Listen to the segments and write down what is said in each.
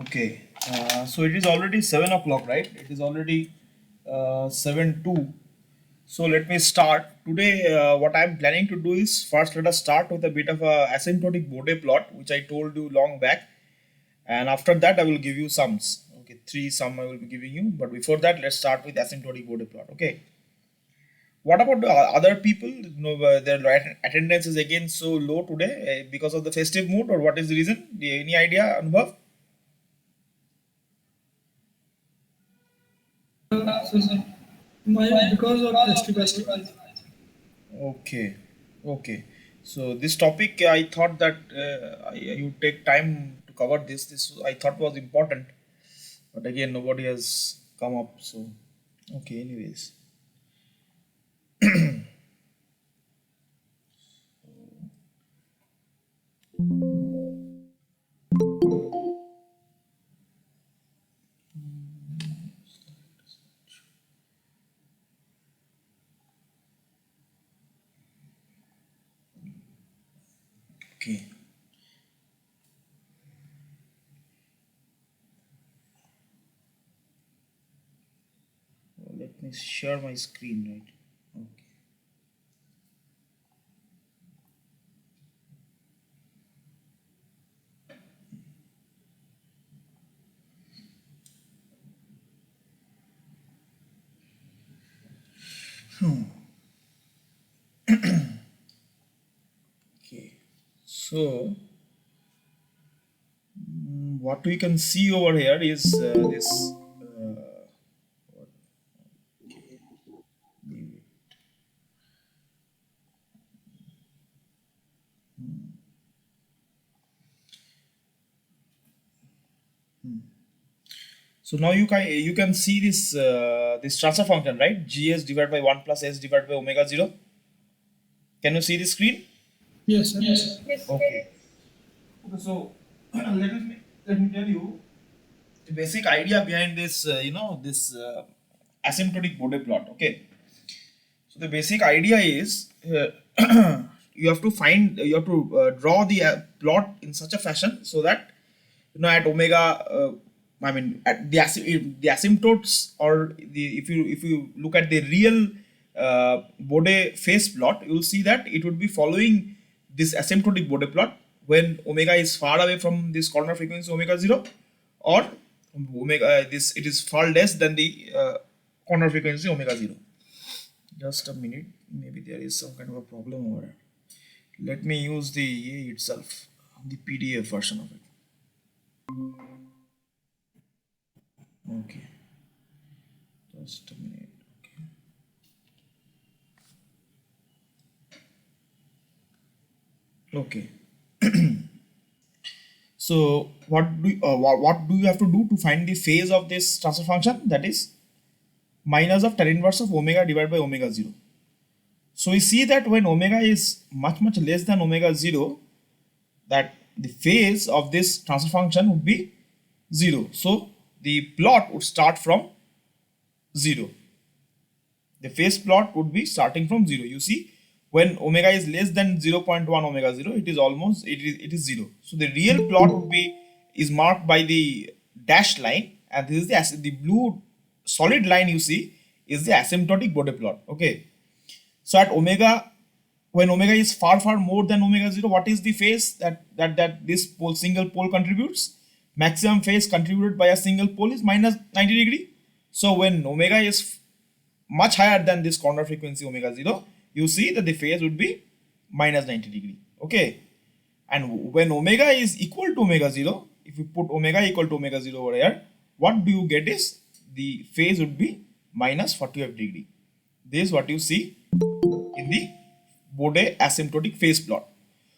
Okay, so it is already 7 o'clock, right? It is already 7:02. So let me start. Today, what I'm planning to do is first let us start with a bit of a asymptotic Bode plot, which I told you long back. And after that, I will give you sums. Okay, three sum I will be giving you. But before that, let's start with asymptotic Bode plot. Okay. What about the other people? Their attendance is again so low today because of the festive mood, or what is the reason? Any idea, Anubhav? So, because of festival. Okay, okay. So this topic, I thought that you take time to cover this. This I thought was important, but again, nobody has come up. So, okay. Anyways, okay. Let me share my screen, right? Okay. Okay. So, what we can see over here is this. Okay. So now you can see this transfer function, right? Gs divided by 1 plus s divided by omega 0. Can you see the screen? Yes, sir. Yes. Okay. Okay, so let me tell you the basic idea behind this this asymptotic Bode plot. Okay, so the basic idea is you have to draw the plot in such a fashion so that at omega I mean at the asymptotes, or the if you look at the real Bode phase plot, you will see that it would be following this asymptotic Bode plot when omega is far away from this corner frequency omega 0, or omega this it is far less than the corner frequency omega 0. Just a minute, maybe there is some kind of a problem over it. Let me use the EA itself, the PDF version of it. Okay, just a minute. Okay. So what do you have to do to find the phase of this transfer function? That is minus of tan inverse of omega divided by omega 0. So we see that when omega is much less than omega 0, that the phase of this transfer function would be 0. So the plot would start from 0. The phase plot would be starting from 0. You see, when omega is less than 0.1 omega 0, it is almost it is 0. So the real plot would be is marked by the dashed line, and this is the blue solid line you see is the asymptotic Bode plot. Okay, so at omega, when omega is far more than omega 0, what is the phase that this single pole contributes? Maximum phase contributed by a single pole is minus 90 degree. So when omega is much higher than this corner frequency omega 0, you see that the phase would be minus 90 degree. Okay, and when omega is equal to omega 0, if you put omega equal to omega 0 over here, what do you get is the phase would be minus 45 degree. This is what you see in the Bode asymptotic phase plot.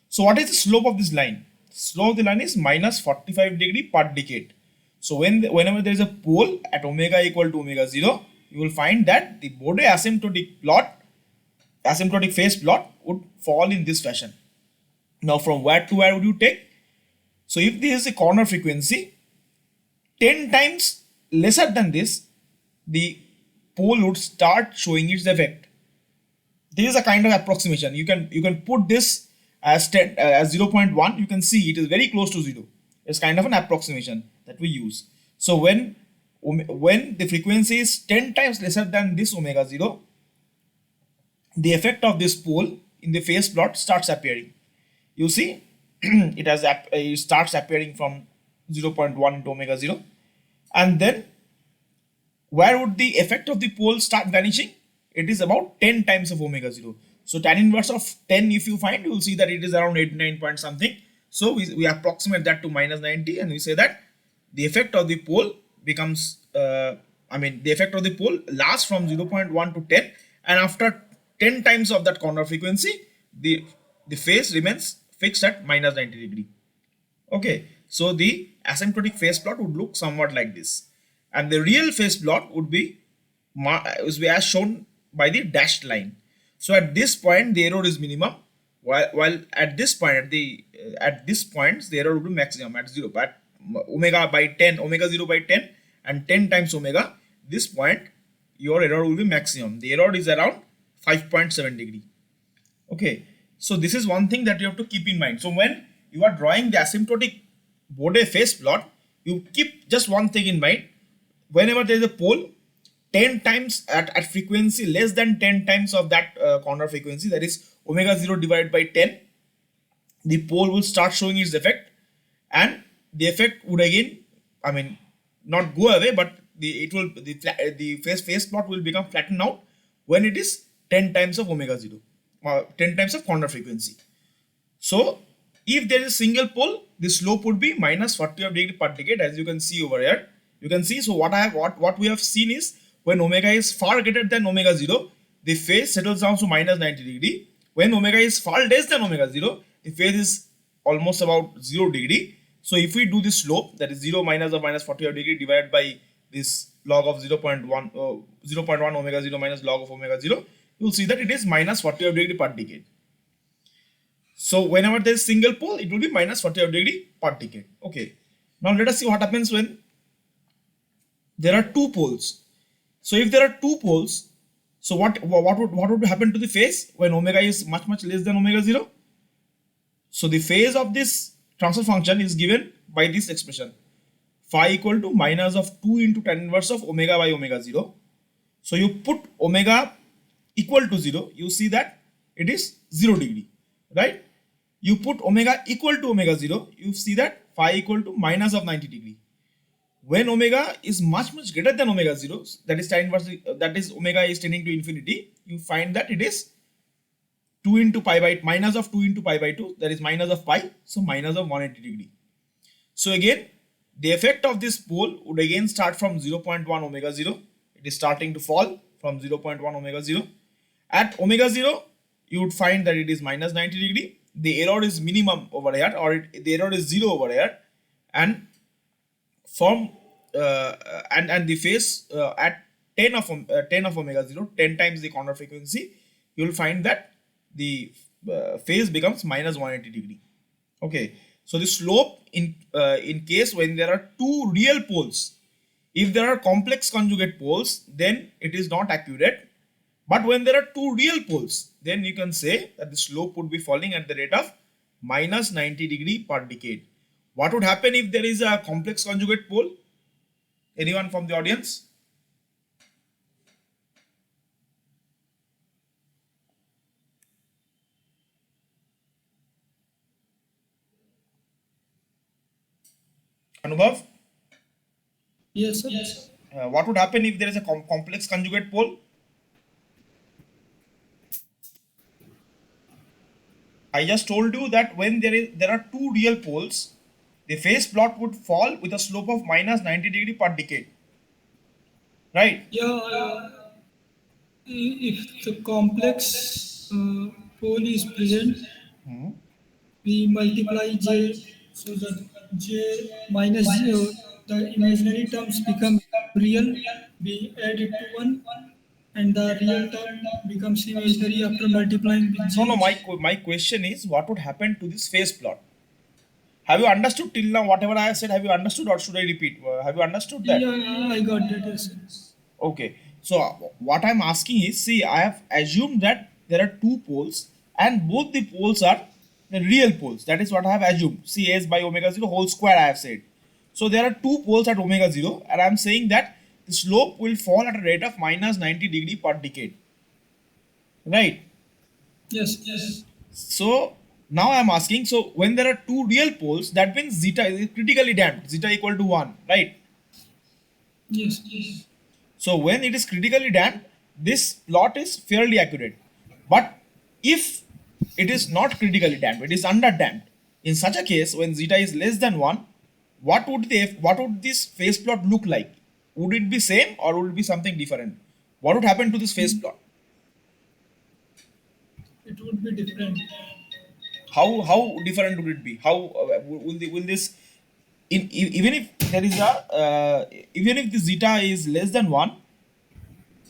So what is the slope of this line? Slope of the line is minus 45 degree per decade. So whenever there is a pole at omega equal to omega 0, you will find that the Bode asymptotic phase plot would fall in this fashion. Now from where to where would you take? So if this is a corner frequency, 10 times lesser than this, the pole would start showing its effect. This is a kind of approximation. You can put this as 0.1. You can see it is very close to 0. It's kind of an approximation that we use. So when the frequency is 10 times lesser than this omega 0, the effect of this pole in the phase plot starts appearing. You see, it starts appearing from 0.1 into omega 0, and then where would the effect of the pole start vanishing? It is about 10 times of omega 0. So tan inverse of 10, if you find, you will see that it is around 89 point something. So we approximate that to minus 90, and we say that the effect of the pole becomes, the effect of the pole lasts from 0.1 to 10, and after 10 times of that corner frequency, the phase remains fixed at minus 90 degree. Okay, so the asymptotic phase plot would look somewhat like this, and the real phase plot would be as shown by the dashed line. So at this point the error is minimum, while at this point at this point the error would be maximum at 0, but omega by 10, omega 0 by 10 and 10 times omega, this point your error will be maximum. The error is around 5.7 degree. Okay, so this is one thing that you have to keep in mind. So when you are drawing the asymptotic Bode phase plot, you keep just one thing in mind. Whenever there is a pole 10 times at frequency less than 10 times of that corner frequency, that is omega 0 divided by 10, the pole will start showing its effect, and the effect would again, not go away, but the phase plot will become flattened out when it is 10 times of omega 0, 10 times of corner frequency. So if there is a single pole, the slope would be minus 40 of degree per decade, as you can see over here. You can see, so what we have seen is when omega is far greater than omega 0, the phase settles down to minus 90 degree. When omega is far less than omega 0, the phase is almost about 0 degree. So if we do this slope, that is 0 minus of minus 40 of degree divided by this log of 0.1 omega 0 minus log of omega 0, you will see that it is minus 40 of degree per decade. So whenever there is single pole, it will be minus 40 of degree per decade. Okay. Now let us see what happens when there are two poles. So if there are two poles, so what would happen to the phase when omega is much less than omega 0? So the phase of this transfer function is given by this expression, phi equal to minus of 2 into tan inverse of omega by omega 0. So you put omega equal to 0, you see that it is 0 degree, right? You put omega equal to omega 0, you see that phi equal to minus of 90 degree. When omega is much greater than omega 0, that is tan inverse, that is omega is tending to infinity, you find that it is 2 into pi by minus of 2 into pi by 2, that is minus of pi, so minus of 180 degree. So again, the effect of this pole would again start from 0.1 omega 0. It is starting to fall from 0.1 omega 0. At omega 0, you would find that it is minus 90 degree. The error is minimum over here, or the error is 0 over here, and from and the phase at 10 of omega 0, 10 times the corner frequency, you will find that the phase becomes minus 180 degree. Okay, so the slope in case when there are two real poles, if there are complex conjugate poles, then it is not accurate. But when there are two real poles, then you can say that the slope would be falling at the rate of minus 90 degree per decade. What would happen if there is a complex conjugate pole? Anyone from the audience? Anubhav? Yes, sir. Yes. What would happen if there is a complex conjugate pole? I just told you that when there are two real poles, the phase plot would fall with a slope of minus 90 degree per decade. Right? Yeah, if the complex pole is present, we multiply j, so that j minus 0, the imaginary terms become real, we add it to 1, and the real term becomes imaginary after multiplying with No, j. my question is, what would happen to this phase plot? Have you understood till now whatever I have said? Have you understood, or should I repeat? Have you understood that? Yeah, I got that. Yes, sir. Okay. So what I'm asking is, see, I have assumed that there are two poles and both the poles are The real poles. That is what I have assumed. See, S by omega 0 whole square I have said. So there are two poles at omega 0 and I am saying that the slope will fall at a rate of minus 90 degree per decade. Right. Yes, yes, So now I am asking, so when there are two real poles, that means zeta is critically damped, zeta equal to 1, right? yes, yes. So when it is critically damped, this plot is fairly accurate. But if it is not critically damped, it is under damped. In such a case, when zeta is less than 1, what would this phase plot look like? Would it be same or would it be something different? What would happen to this phase plot? It would be different. How different would it be? How will this even if there is a even if the zeta is less than 1,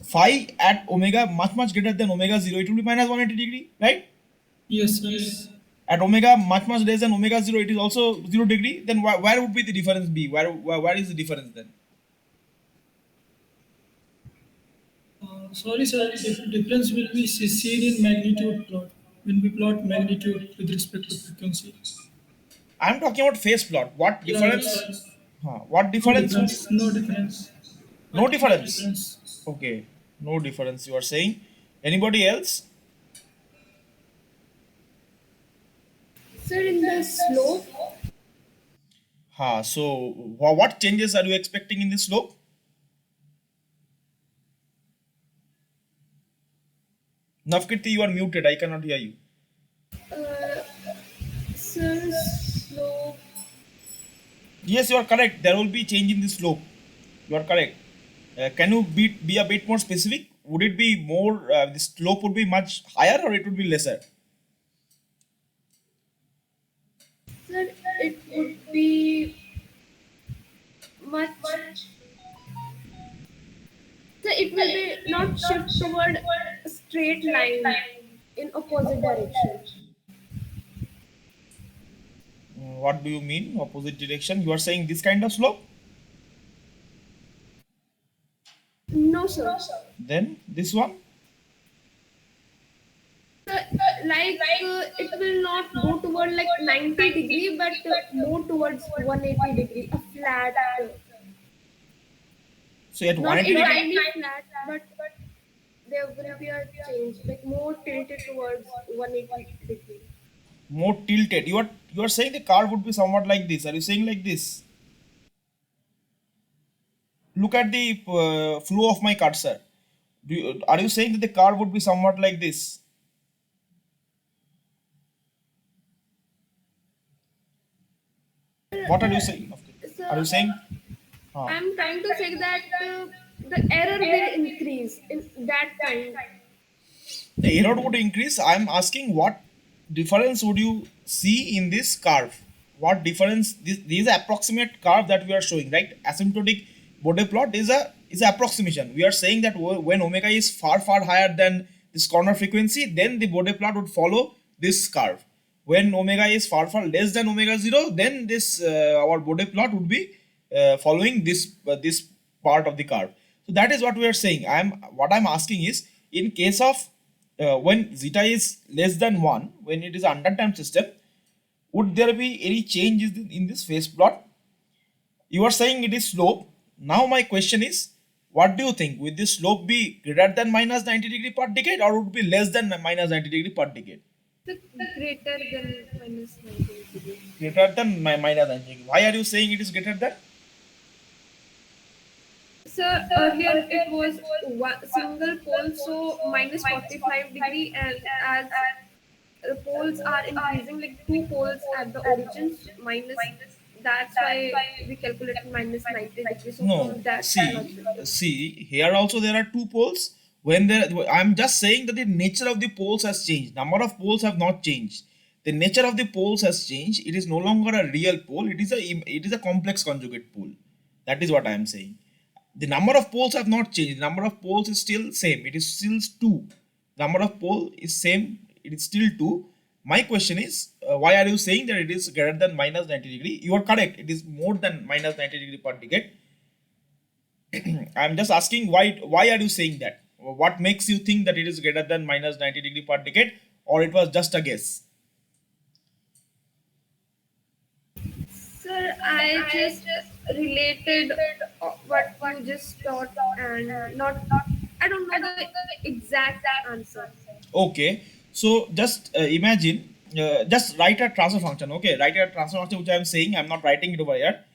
phi at omega much greater than omega 0, it will be minus 180 degree, right? Yes, yes. At omega much less than omega 0, it is also 0 degree. Then where would be the difference be? Where is the difference then? Sorry, sir. Difference will be seen in magnitude plot when we plot magnitude with respect to frequency. I'm talking about phase plot. What Yeah, difference? yes. What No difference would difference. No difference. no Particular difference? difference. Okay, no difference. You are saying. Anybody else? Sir, in the slope, So what changes are you expecting in the slope? Navkirti, you are muted. I cannot hear you. uh, sir, slope, Yes, you are correct. There will be change in the slope. You are correct. Can you be a bit more specific? Would it be more, the slope would be much higher or it would be lesser? sir, it would be much. So it will be not shift toward a straight line in opposite direction. What do you mean? Opposite direction? You are saying this kind of slope? No, sir. Then this one? So, it will not go toward like 90 degree, but more towards 180 degree, a flat, So at not 180 degree, entirely flat, but there will be a change, like more tilted towards 180 degree. more tilted. You are saying the curve would be somewhat like this. Are you saying like this? Look at the flow of my cursor. Are you saying that the curve would be somewhat like this? What are you saying? So Are you saying? Uh, I'm trying to say that the error will increase in that kind. the error would increase. I'm asking what difference would you see in this curve? What difference? This is approximate curve that we are showing, right? Asymptotic Bode plot is a approximation. We are saying that when omega is far higher than this corner frequency, then the Bode plot would follow this curve. When omega is far less than omega 0, then this our Bode plot would be following this part of the curve. So that is what we are saying. I'm asking is, in case of when zeta is less than 1, when it is under time system, would there be any changes in this phase plot? You are saying it is slope. Now my question is, what do you think? Will this slope be greater than minus 90 degree per decade or would be less than minus 90 degree per decade? The greater than minus 90 degree. Greater than minus 90 degree. Why are you saying it is greater than? So earlier it was one single pole, so minus 45 degree, and as the poles are increasing, like two poles at the origins minus. That's why we calculated minus 90 degree. So No, from that logic. see, here also there are two poles. When there, I'm just saying that the nature of the poles has changed. Number of poles have not changed. The nature of the poles has changed. It is no longer a real pole. It is a complex conjugate pole. That is what I am saying. The number of poles have not changed. The number of poles is still same. It is still two. Number of pole is same. It is still two. My question is, why are you saying that it is greater than minus 90 degree? You are correct. It is more than minus 90 degree per decade. I'm just asking why are you saying that? What makes you think that it is greater than minus 90 degree per decade, or it was just a guess? Sir, I just related what you just taught and not, I don't know the exact answer. Okay, so just imagine, just write a transfer function. Okay, write a transfer function which I am saying. I'm not writing it over here.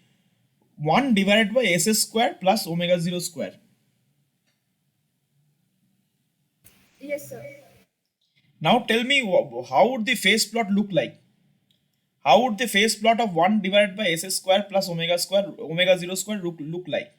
1 divided by s square plus omega 0 square. Yes, sir. Now tell me, how would the phase plot look like? How would the phase plot of 1 divided by s square plus omega 0 square look like?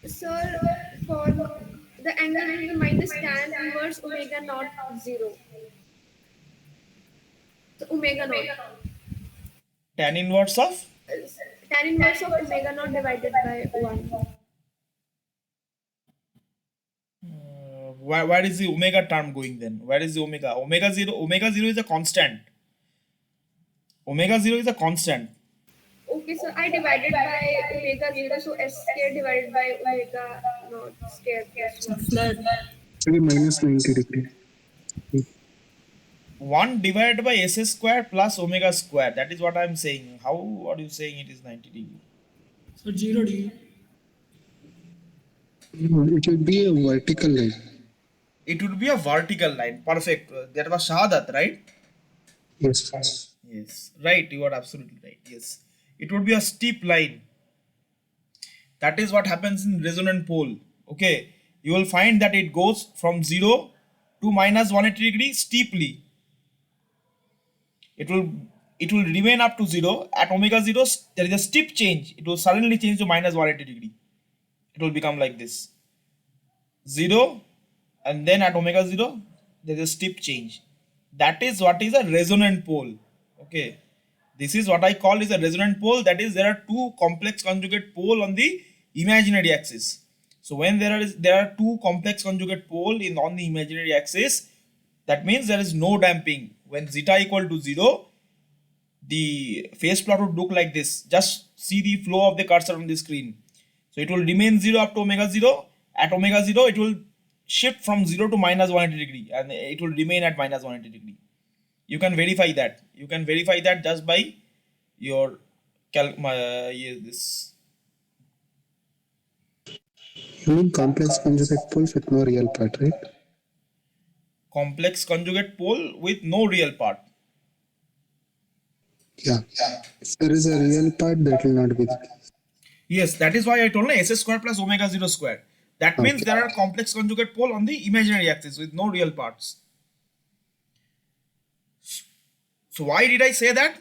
Sir, for the angle will be minus tan inverse omega naught 0. So omega naught. Tan inverse of? Uh, Tan inverse of omega naught divided by 1. Where is the omega term going then? Where is the omega? Omega 0 is a constant. Omega 0 is a constant. Okay, so I divided by omega 0, so s square divided by omega naught square plus So 1. flat. Actually, minus 90 degree. 1 divided by s square plus omega square. That is what I am saying. How are you saying it is 90 degree? So 0 degree. It will be a vertical line. It would be a vertical line. Perfect. That was Shahadat, right? Yes. Yes. Right. You are absolutely right. Yes. It would be a steep line. That is what happens in resonant pole. Okay. You will find that it goes from 0 to minus 180 degree steeply. It will remain up to 0. At omega 0, there is a steep change. It will suddenly change to minus 180 degree. It will become like this. 0, and then at omega 0 there is a steep change. That is what is a resonant pole. Okay, this is what I call is a resonant pole. That is, there are two complex conjugate pole on the imaginary axis. So when there are two complex conjugate pole on the imaginary axis, that means there is no damping. When zeta equal to 0, the phase plot would look like this. Just see the flow of the cursor on the screen. So it will remain 0 up to omega 0. At omega 0, it will shift from 0 to minus 180 degree, and it will remain at minus 180 degree. You can verify that. You can verify that just by your this You mean complex conjugate poles with no real part, right? complex conjugate pole with no real part. Yeah. If there is a real part, that will not be the case. Yes, that is why I told you s square plus omega 0 square. That means there are complex conjugate pole on the imaginary axis with no real parts. So why did I say that?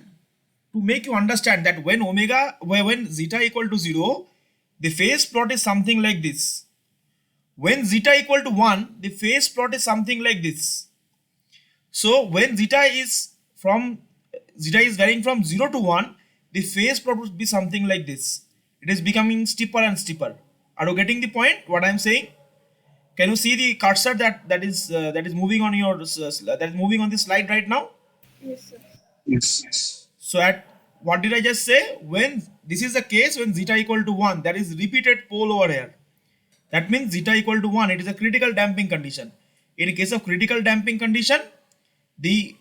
To make you understand that when zeta equal to 0, the phase plot is something like this. When zeta equal to 1, the phase plot is something like this. So when zeta is varying from 0 to 1, the phase plot would be something like this. It is becoming steeper and steeper. Are you getting the point? What I am saying? Can you see the cursor that is moving on your that is moving on the slide right now? Yes, sir. Yes. So at what did I just say? When this is the case, when zeta equal to 1, that is repeated pole over here. That means zeta equal to 1, it is a critical damping condition. In case of critical damping condition, the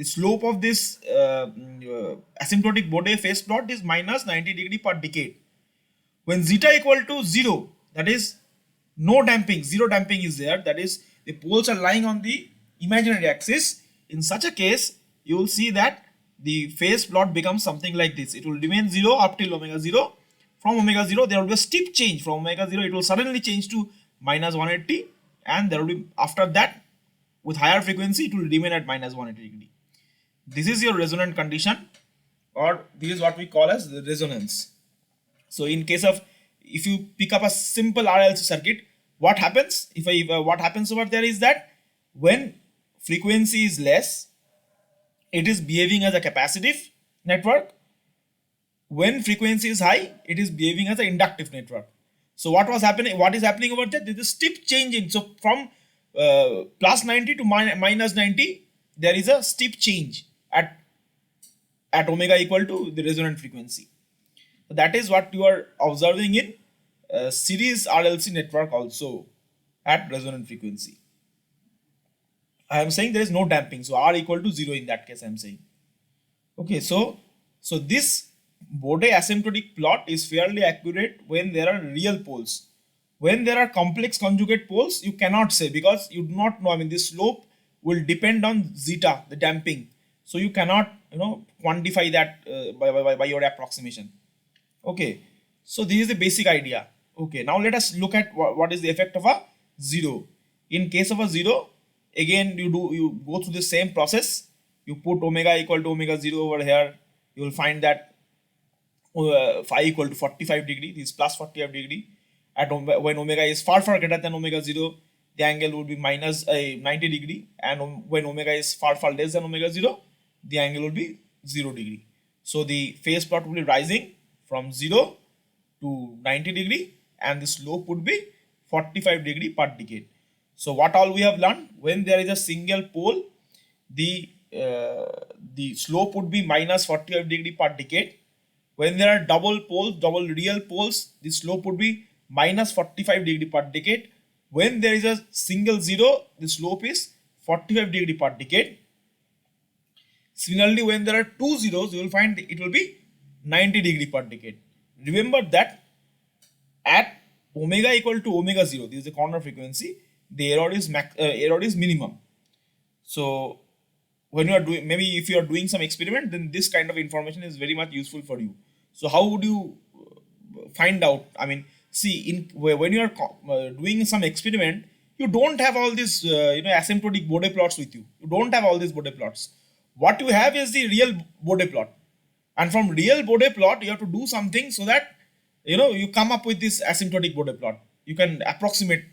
slope of this asymptotic Bode phase plot is minus 90 degree per decade. When zeta equal to 0, that is no damping, zero damping is there, that is the poles are lying on the imaginary axis. In such a case, you will see that the phase plot becomes something like this. It will remain 0 up till omega 0. From omega 0, there will be a steep change. From omega 0, it will suddenly change to minus 180, and there will be, after that, with higher frequency, it will remain at minus 180 degree. This is your resonant condition, or this is what we call as the resonance. So in case of, if you pick up a simple RLC circuit, what happens? What happens over there is that when frequency is less, it is behaving as a capacitive network. When frequency is high, it is behaving as an inductive network. So what is happening over there? There is a steep change in. So from plus 90 to minus 90, there is a steep change at omega equal to the resonant frequency. So that is what you are observing in series RLC network also at resonant frequency. I am saying there is no damping, so R equal to 0 in that case I am saying. Okay, so this Bode asymptotic plot is fairly accurate when there are real poles. When there are complex conjugate poles, you cannot say, because you do not know. I mean, the slope will depend on zeta, the damping. So you cannot, quantify that by your approximation. Okay, so this is the basic idea. Okay, now let us look at what is the effect of a zero. In case of a zero, again you go through the same process. You put omega equal to omega 0 over here. You will find that phi equal to 45 degree. This is plus 45 degree. When omega is far greater than omega 0, the angle will be minus 90 degree, and when omega is far less than omega 0, the angle will be 0 degree. So the phase plot will be rising from 0 to 90 degree, and the slope would be 45 degree per decade. So what all we have learned, when there is a single pole, the slope would be minus 45 degree per decade. When there are double poles, double real poles, the slope would be minus 45 degree per decade. When there is a single zero, the slope is 45 degree per decade. Similarly, when there are two zeros, you will find it will be 90 degree per decade. Remember that at omega equal to omega 0, this is the corner frequency, the error is minimum. So when you are doing, maybe if you are doing some experiment, then this kind of information is very much useful for you. So how would you find out? I mean, see, when you are doing some experiment, you don't have all these asymptotic Bode plots with you. You don't have all these Bode plots. What you have is the real Bode plot, and from real Bode plot you have to do something so that you come up with this asymptotic Bode plot. You can approximate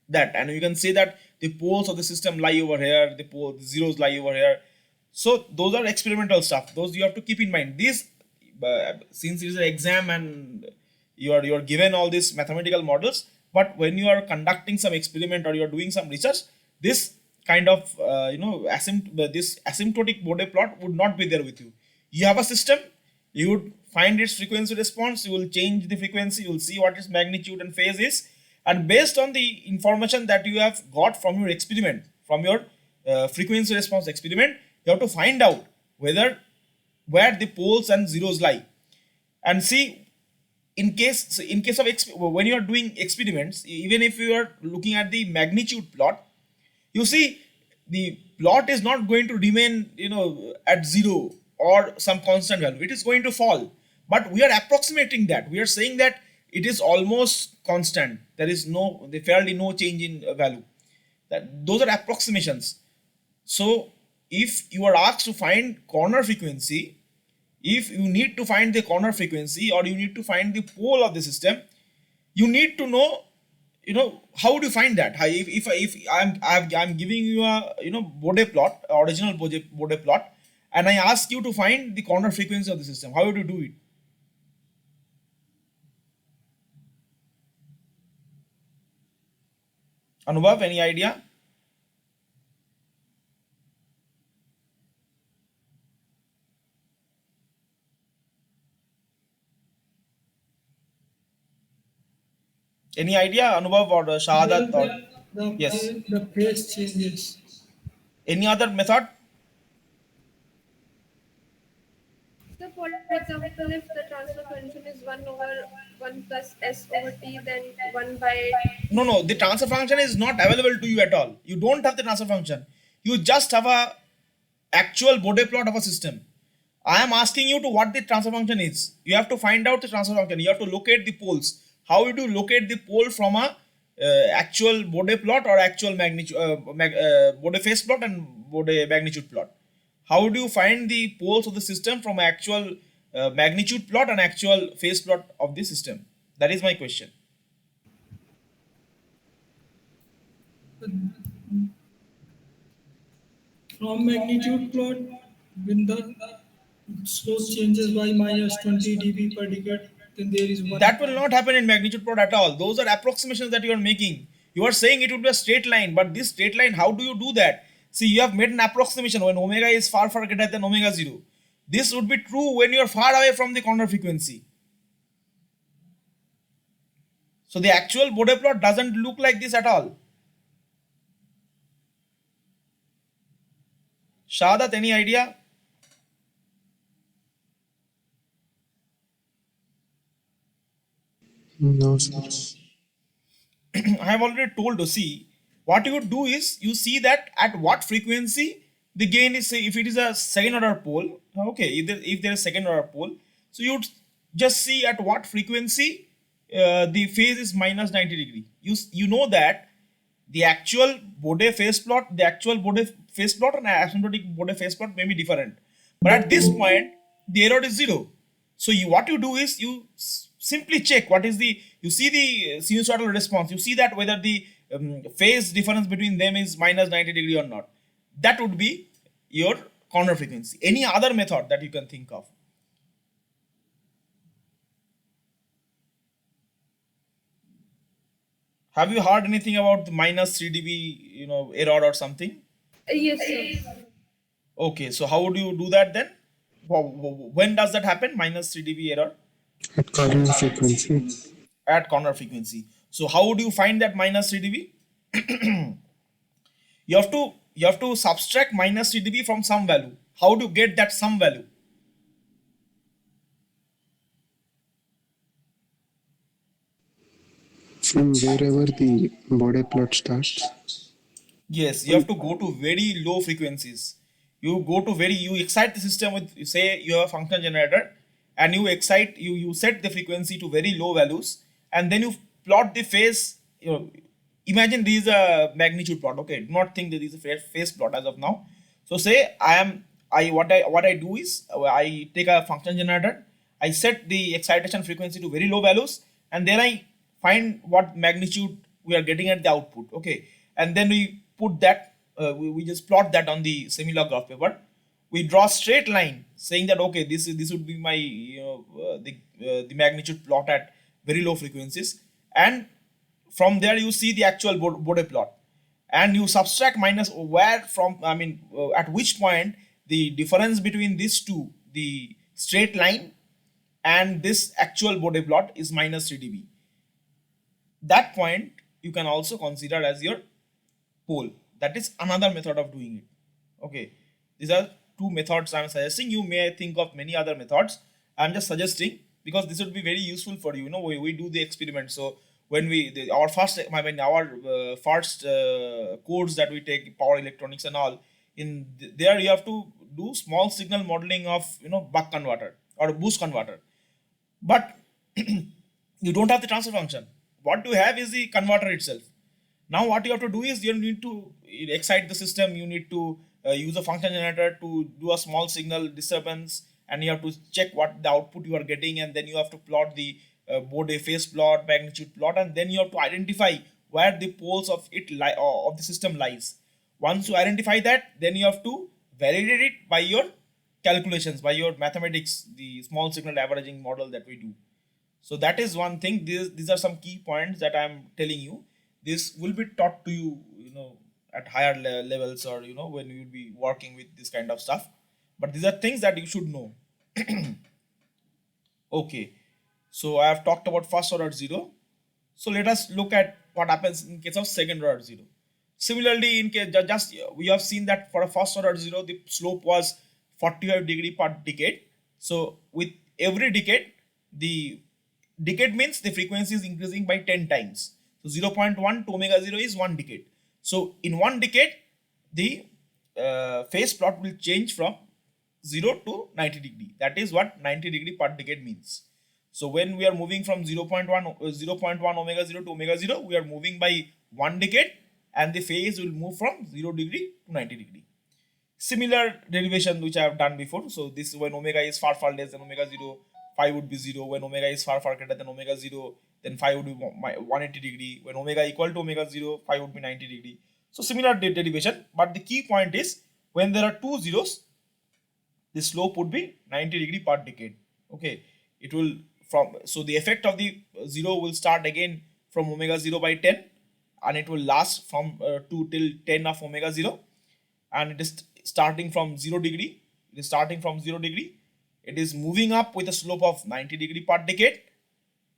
that, and you can say that the poles of the system lie over here, the zeros lie over here. So those are experimental stuff. Those you have to keep in mind. These, since it is an exam and you are given all these mathematical models, but when you are conducting some experiment or you are doing some research, this kind of this asymptotic Bode plot would not be there with you. You have a system, you would find its frequency response, you will change the frequency, you will see what its magnitude and phase is, and based on the information that you have got from your experiment, from your frequency response experiment, you have to find out where the poles and zeros lie. And see, in case of when you are doing experiments, even if you are looking at the magnitude plot, you see the plot is not going to remain at 0 or some constant value. It is going to fall, but we are approximating that. We are saying that it is almost constant. There is fairly no change in value. Those are approximations. So if you are asked to find corner frequency, if you need to find the corner frequency or you need to find the pole of the system, you need to know how do you find that? If I'm giving you a Bode plot, original Bode plot, and I ask you to find the corner frequency of the system, how would you do it? Anubhav, any idea? Any idea, Anubhav or Shahadat? Yes. The phase changes. Any other method? So, for example, if the transfer function is 1 over 1 plus s over t, then 1 by... No, the transfer function is not available to you at all. You don't have the transfer function. You just have a actual Bode plot of a system. I am asking you to what the transfer function is. You have to find out the transfer function. You have to locate the poles. How do you locate the pole from a actual Bode plot or actual magnitude, Bode phase plot and Bode magnitude plot? How do you find the poles of the system from actual magnitude plot and actual phase plot of the system? That is my question. From magnitude plot, when the slope changes by minus 20 dB per decade, then there is one. That will not happen in magnitude plot at all. Those are approximations that you are making. You are saying it would be a straight line, but this straight line, how do you do that? See, you have made an approximation when omega is far greater than omega 0. This would be true when you are far away from the corner frequency. So the actual Bode plot doesn't look like this at all. Shahadat, any idea? No, sir. I have already told you, see, what you would do is you see that at what frequency the gain is, say, if it is a second order pole, okay, if there is second order pole, so you would just see at what frequency the phase is minus 90 degree. You know that the actual Bode phase plot, and asymptotic Bode phase plot may be different. But at this point, the error is 0. So what you do is you simply check what is you see the sinusoidal response. You see that whether the phase difference between them is minus 90 degree or not. That would be your corner frequency. Any other method that you can think of? Have you heard anything about the minus 3 dB, error or something? Yes, sir. Okay, so how would you do that then? When does that happen? Minus 3 dB error At corner frequency. at corner frequency. So how would you find that minus 3 dB? You have to subtract minus 3 dB from some value. How do you get that some value? From wherever the Bode plot starts. Yes, you have to go to very low frequencies. You excite the system with, say, you have a function generator, and you set the frequency to very low values, and then you plot the phase. Imagine this is a magnitude plot. Okay, do not think that this is a phase plot as of now. So say what I do is I take a function generator, I set the excitation frequency to very low values, and then I find what magnitude we are getting at the output. Okay, and then we put that we just plot that on the semi-log graph paper. We draw a straight line saying that okay, this would be my the magnitude plot at very low frequencies, and from there you see the actual Bode plot, and you subtract minus where from, at which point the difference between these two, the straight line and this actual Bode plot, is minus 3 dB. That point you can also consider as your pole. That is another method of doing it. Okay, these are two methods I am suggesting. You may think of many other methods. I am just suggesting because this would be very useful for you. We do the experiment. So when our first course that we take, power electronics and all, there you have to do small signal modeling of buck converter or boost converter, but you don't have the transfer function. What you have is the converter itself. Now what you have to do is you need to excite the system. You need to use a function generator to do a small signal disturbance, and you have to check what the output you are getting, and then you have to plot the Bode phase plot, magnitude plot, and then you have to identify where the poles of of the system lies. Once you identify that, then you have to validate it by your calculations, by your mathematics, the small signal averaging model that we do. So that is one thing. These are some key points that I am telling you. This will be taught to you, at higher levels, or when you will be working with this kind of stuff. But these are things that you should know. Okay, so I have talked about first order 0. So let us look at what happens in case of second order 0. Similarly, in case we have seen that for a first order 0, the slope was 45 degree per decade. So with every decade, the decade means the frequency is increasing by 10 times. So 0.1 to omega 0 is 1 decade. So in 1 decade, the phase plot will change from 0 to 90 degree. That is what 90 degree per decade means. So when we are moving from 0.1 omega 0 to omega 0, we are moving by 1 decade, and the phase will move from 0 degree to 90 degree. Similar derivation which I have done before. So this, when omega is far less than omega 0, phi would be 0. When omega is far greater than omega 0, then phi would be 180 degree. When omega equal to omega 0, phi would be 90 degree. So similar derivation, but the key point is when there are two zeros, the slope would be 90 degree per decade. Okay, it will so the effect of the 0 will start again from omega 0 by 10. and it will last from 2 till 10 of omega 0, and it is starting from 0 degree. It is starting from 0 degree. It is moving up with a slope of 90 degree per decade,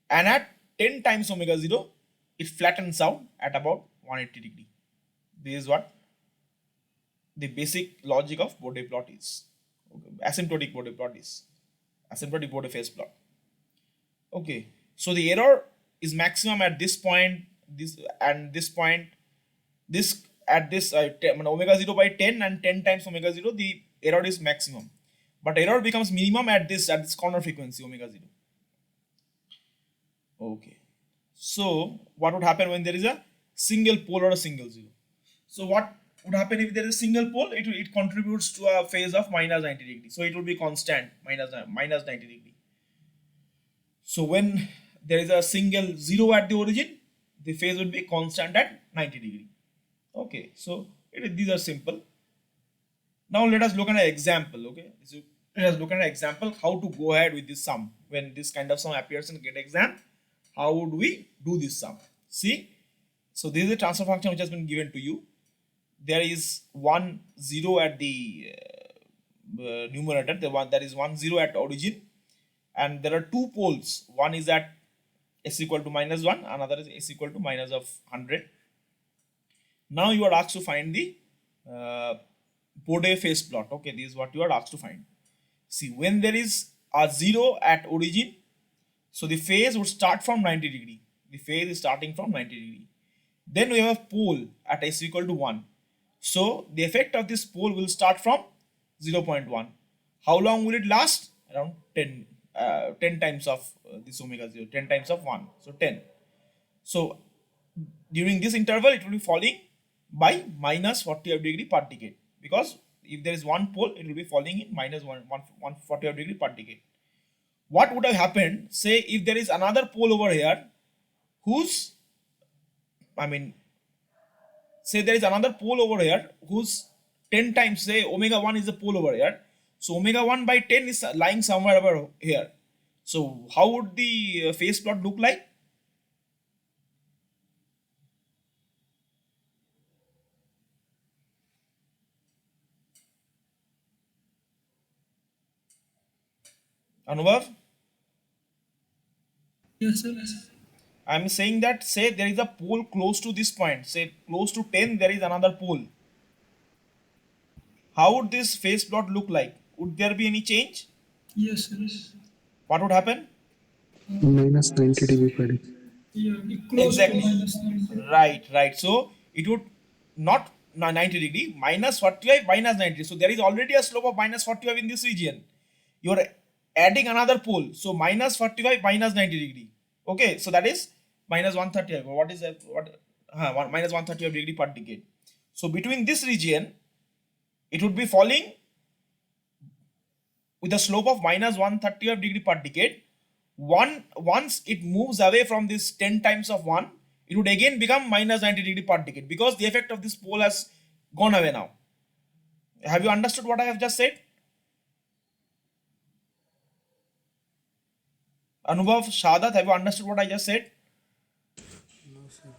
and at 10 times omega 0, it flattens out at about 180 degree. This is what the basic logic of Bode plot is. Okay. Asymptotic Bode plot is. Asymptotic Bode phase plot. Okay, so the error is maximum at this point, this and this point, this at this omega 0 by 10 and 10 times omega 0, the error is maximum, but error becomes minimum at this corner frequency omega 0. Okay, so what would happen when there is a single pole or a single zero? So what would happen if there is a single pole? It contributes to a phase of minus 90 degree, so it will be constant minus 90 degree. So when there is a single zero at the origin, the phase would be constant at 90 degree. Okay, so these are simple. Now let us look at an example. Okay, so let us look at an example how to go ahead with this sum. When this kind of sum appears in GATE exam, how would we do this sum? See, so this is a transfer function which has been given to you. There is 1 0 at the numerator. There is 1 0 at origin, and there are two poles. One is at s equal to minus 1, another is s equal to minus of 100. Now you are asked to find the Bode phase plot. Okay, this is what you are asked to find. See, when there is a 0 at origin, so the phase would start from 90 degree. The phase is starting from 90 degree. Then we have a pole at s equal to 1. So the effect of this pole will start from 0.1. How long will it last? Around 10 times of this omega 0, 10 times of 1. So 10. So during this interval, it will be falling by minus 45 degree per decade, because if there is one pole, it will be falling in minus 145 degree per decade. What would have happened, say, if there is another pole over here whose, say there is another pole over here whose 10 times, say omega 1 is the pole over here. So omega 1 by 10 is lying somewhere over here. So how would the phase plot look like? Anubhav? Yes, sir. I am saying that, say there is a pole close to this point, say close to 10 there is another pole. How would this phase plot look like? Would there be any change? Yes, sir. What would happen? minus 90 dB per day. Yeah, close Exactly. to minus 90. Right. So it would not 90 degree, minus 45, minus 90. So there is already a slope of minus 45 in this region. You are adding another pole. So minus 45, minus 90 degree. Okay, so that is minus 135. What is that? Minus 135 degree per decade. So between this region, it would be falling with a slope of minus 135 degree per decade. Once it moves away from this 10 times of 1, it would again become minus 90 degree per decade, because the effect of this pole has gone away now. Have you understood what I have just said? Anubhav, Shahadat, have you understood what I just said?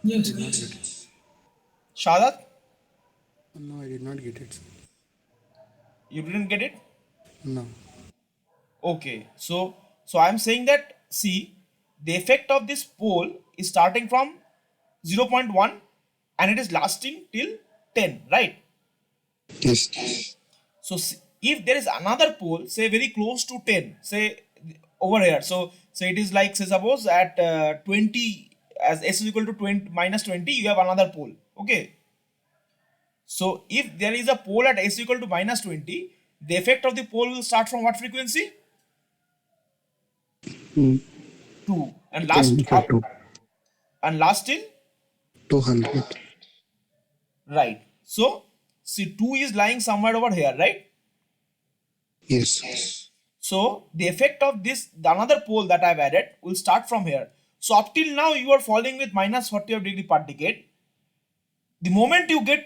Yes, Did not sir. get it. Shahadat, No, I did not get it. you didn't get it? No. Okay, so I am saying that, see, the effect of this pole is starting from 0.1 and it is lasting till 10, right? Yes. So if there is another pole, say very close to 10, say over here, so it is like, say suppose at 20, as s is equal to 20 minus 20, you have another pole. Okay, so if there is a pole at s equal to minus 20, the effect of the pole will start from what frequency? 2, and last 10 for 2. till 200. right. So see, 2 is lying somewhere over here, right? Yes. So the effect of this, the another pole that I've added, will start from here. So up till now you are falling with minus 45 degree per decade. The moment you get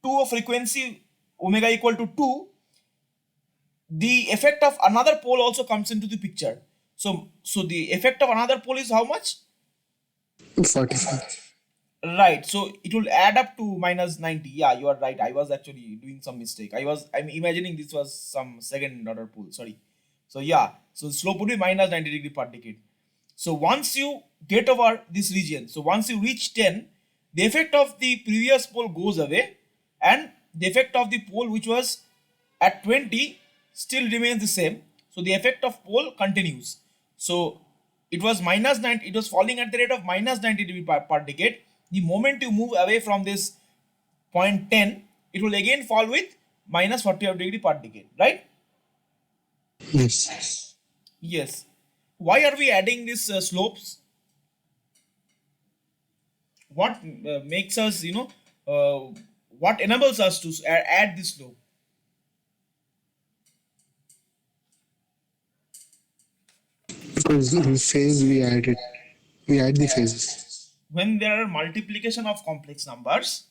to a frequency omega equal to 2, the effect of another pole also comes into the picture. So the effect of another pole is how much? 45. Right, so it will add up to minus 90. Yeah, you are right. I was actually doing some mistake. I'm imagining this was some second order pool. Sorry. So yeah, so slope would be minus 90 degree per decade. So once you get over this region, so once you reach 10, the effect of the previous pole goes away, and the effect of the pole which was at 20 still remains the same. So the effect of pole continues. So it was minus 90, it was falling at the rate of minus 90 degree per decade. The moment you move away from this point 10, it will again fall with minus 45 degree per decade, right? Yes. Yes. Why are we adding these slopes? What makes us, what enables us to add this slope? Because in phase we add the phases. When there are multiplication of complex numbers,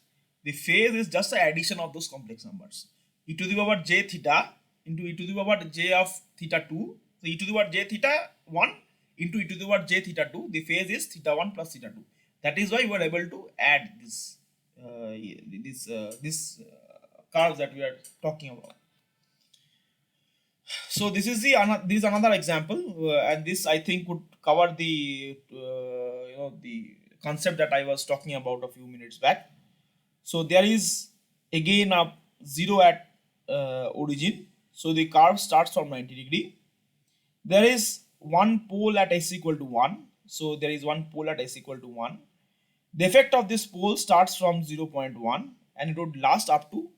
the phase is just the addition of those complex numbers. E to the power j theta into e to the power j of theta 2. So e to the power j theta 1 into e to the power j theta 2. The phase is theta 1 plus theta 2. That is why we are able to add this curves that we are talking about. So this is another example, and this I think would cover the the concept that I was talking about a few minutes back. So there is again a zero at origin. So the curve starts from 90 degree. There is one pole at s equal to 1. So there is one pole at s equal to 1. The effect of this pole starts from 0.1 and it would last up to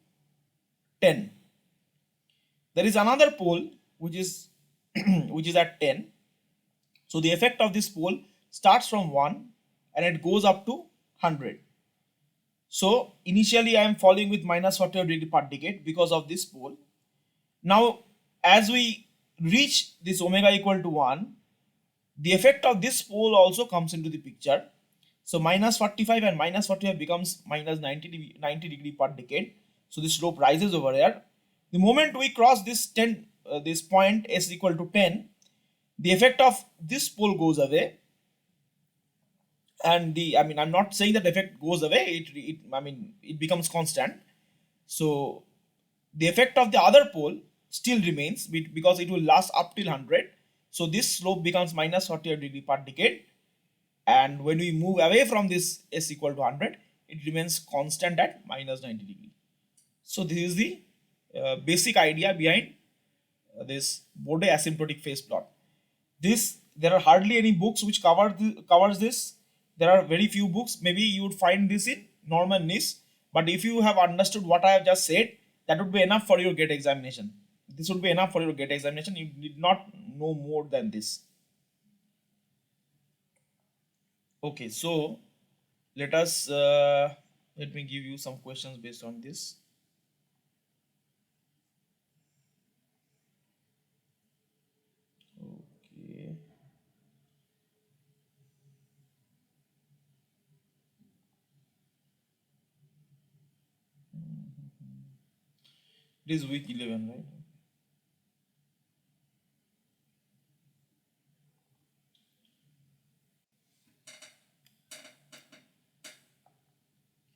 10. There is another pole which is which is at 10. So the effect of this pole starts from 1 and it goes up to 100. So initially I am falling with minus 45 degree per decade because of this pole. Now as we reach this omega equal to 1, the effect of this pole also comes into the picture. So minus 45 and minus 45 becomes minus 90 degree per decade. So the slope rises over here. The moment we cross this 10, this point s equal to 10, the effect of this pole goes away. And I'm not saying that effect goes away. It becomes constant. So the effect of the other pole still remains because it will last up till 100. So this slope becomes minus 48 degree per decade. And when we move away from this s equal to 100, it remains constant at minus 90 degree. So this is the basic idea behind this Bode asymptotic phase plot. There are hardly any books which covers this. There are very few books. Maybe you would find this in Norman Nice. But if you have understood what I have just said, that would be enough for your GATE examination. This would be enough for your GATE examination. You did not know more than this. Okay, so let me give you some questions based on this. Okay. It is week 11, right?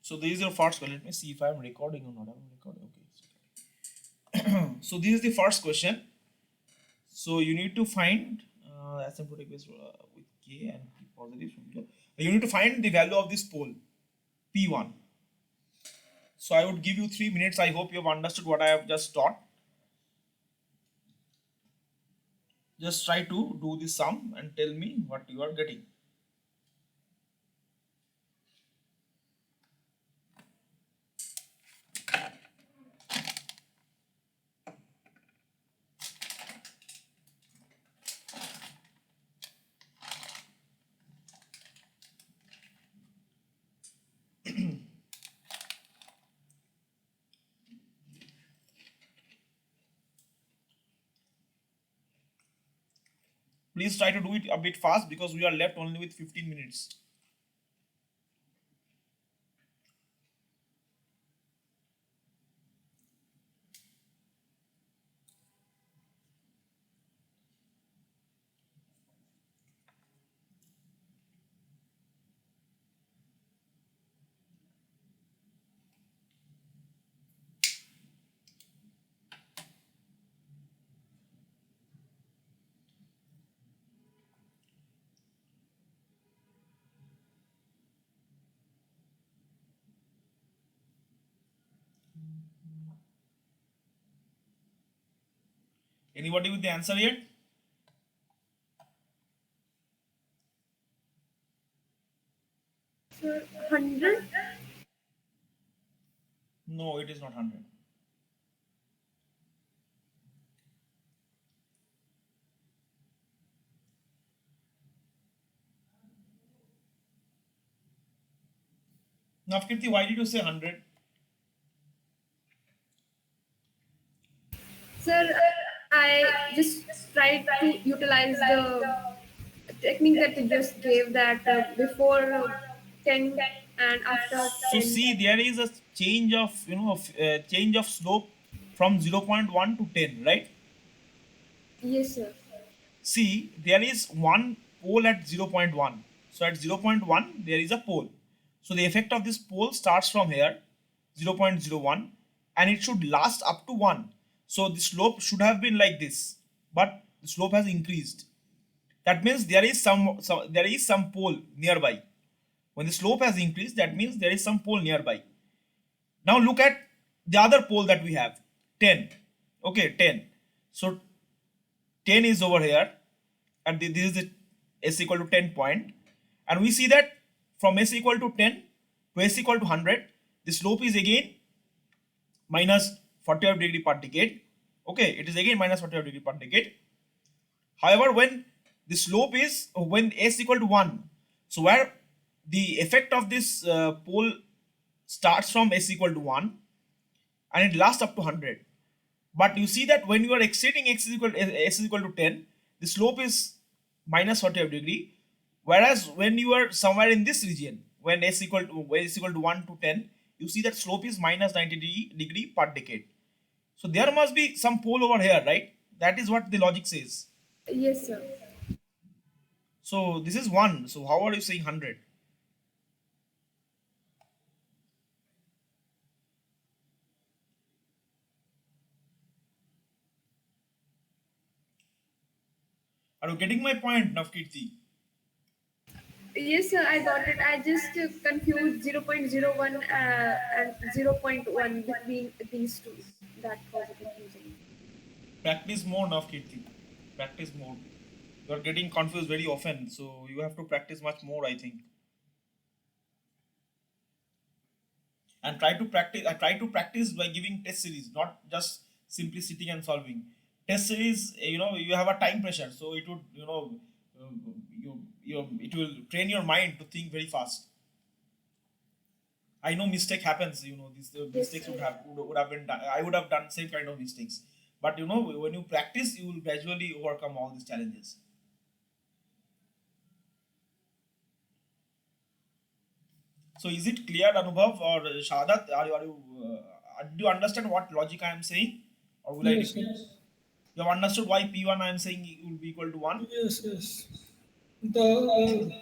So this is your first question. Let me see if I'm recording or not. I'm recording. Okay. So this is the first question. So you need to find asymptotic base with k and p positive. You need to find the value of this pole p1. So I would give you 3 minutes. I hope you have understood what I have just taught. Just try to do the sum and tell me what you are getting. Please try to do it a bit fast because we are left only with 15 minutes. Anybody with the answer yet? Sir, 100. No, it is not 100. Now, Kirti, why did you say 100? Sir, I just tried to utilize the technique that you just gave, that before 10 and after So 10. see, there is a change of change of slope from 0.1 to 10, right? Yes, sir. See, there is one pole at 0.1. So at 0.1, there is a pole. So the effect of this pole starts from here, 0.01, and it should last up to 1. So the slope should have been like this, but the slope has increased. That means there is some pole nearby. When the slope has increased, that means there is some pole nearby. Now look at the other pole that we have, 10. Okay, 10. So 10 is over here, and this is the s equal to 10 point, and we see that from s equal to 10 to s equal to 100, the slope is again minus 45 degree per decade. Okay, it is again minus 45 degree per decade. However, when the slope is when s equal to 1, so where the effect of this pole starts from s equal to 1 and it lasts up to 100. But you see that when you are exceeding s is equal to 10, the slope is minus 45 degree. Whereas when you are somewhere in this region, when s equal to 1 to 10, you see that slope is minus 90 degree per decade. So there must be some pole over here, right? That is what the logic says. Yes, sir. So this is 1. So how are you saying 100? Are you getting my point, Navkirti? Yes, sir, I got it. I just confused 0.01 and zero point 0.1 between these two. That was a confusion. Practice more, Navkirti. Practice more. You are getting confused very often, so you have to practice much more, I think. And try to practice by giving test series, not just simply sitting and solving. Test series, you have a time pressure, so it would, it will train your mind to think very fast. I know mistake happens, these Yes, mistakes sir. would have been done. I would have done same kind of mistakes, but when you practice, you will gradually overcome all these challenges. So is it clear, Anubhav or Shahadat? Do you understand what logic I am saying, or will I Yes, repeat? yes, You have understood why P1 I am saying it will be equal to 1? yes, yes. The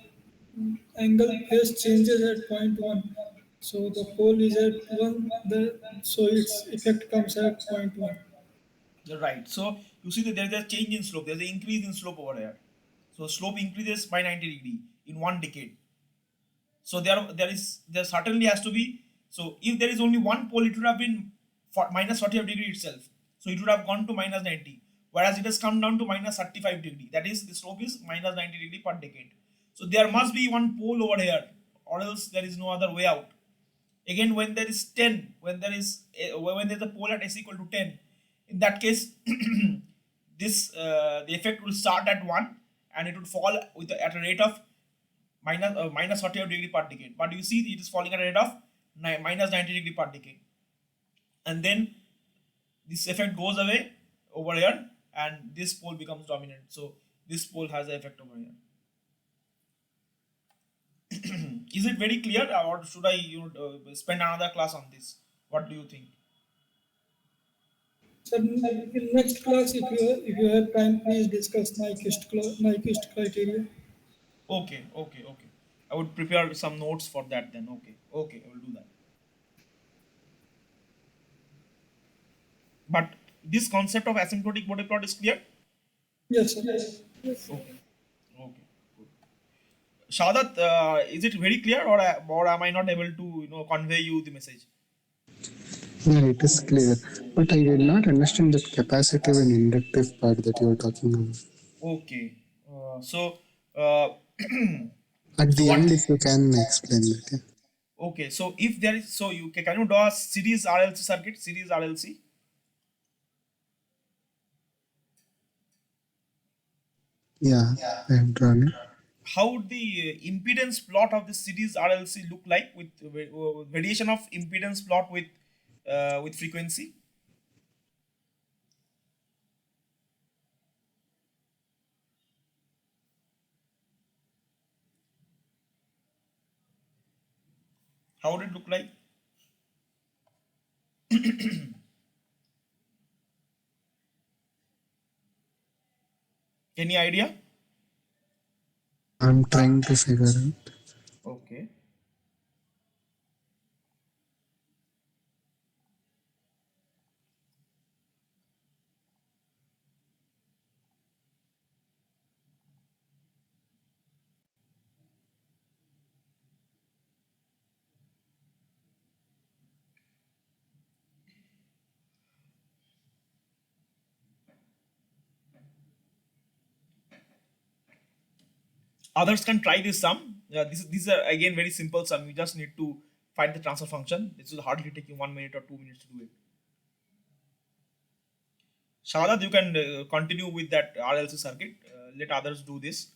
angle phase changes at point one. So the pole is at one, so its effect comes at point one. You're right. So you see that there is a change in slope. There's an increase in slope over here. So slope increases by 90 degree in one decade. So there certainly has to be. So if there is only one pole, it would have been minus 45 degree itself. So it would have gone to minus 90. Whereas it has come down to minus 35 degree. That is, the slope is minus 90 degree per decade. So there must be one pole over here, or else there is no other way out. Again, when there is 10, when there is a pole at s equal to 10, in that case, this the effect will start at 1 and it would fall at a rate of minus 45 degree per decade. But you see, it is falling at a rate of minus 90 degree per decade, and then this effect goes away over here, and this pole becomes dominant. So this pole has the effect over here. Is it very clear, or should I spend another class on this? What do you think? So in next class, if you have time, please discuss Nyquist criteria. Okay, okay, okay. I would prepare some notes for that then. Okay, okay, I will do that. But this concept of asymptotic Bode plot is clear. Yes, sir. Yes, sir. Okay, okay, good. Shadat, is it very clear, or am I not able to convey you the message? Yeah, it is clear. But I did not understand that capacitive and inductive part that you are talking about. Okay. So, uh, At so the what? end, if you can explain that. Yeah. Okay. So if there is, so you can you draw a series RLC circuit? Series RLC. Yeah, I have drawn it. How would the impedance plot of the series RLC look like with variation of impedance plot with frequency? How would it look like? Any idea? I'm trying to figure out. Okay. Others can try this sum. These are again very simple sum. You just need to find the transfer function. This will hardly take you 1 minute or 2 minutes to do it. Shahadat, you can continue with that RLC circuit. Let others do this.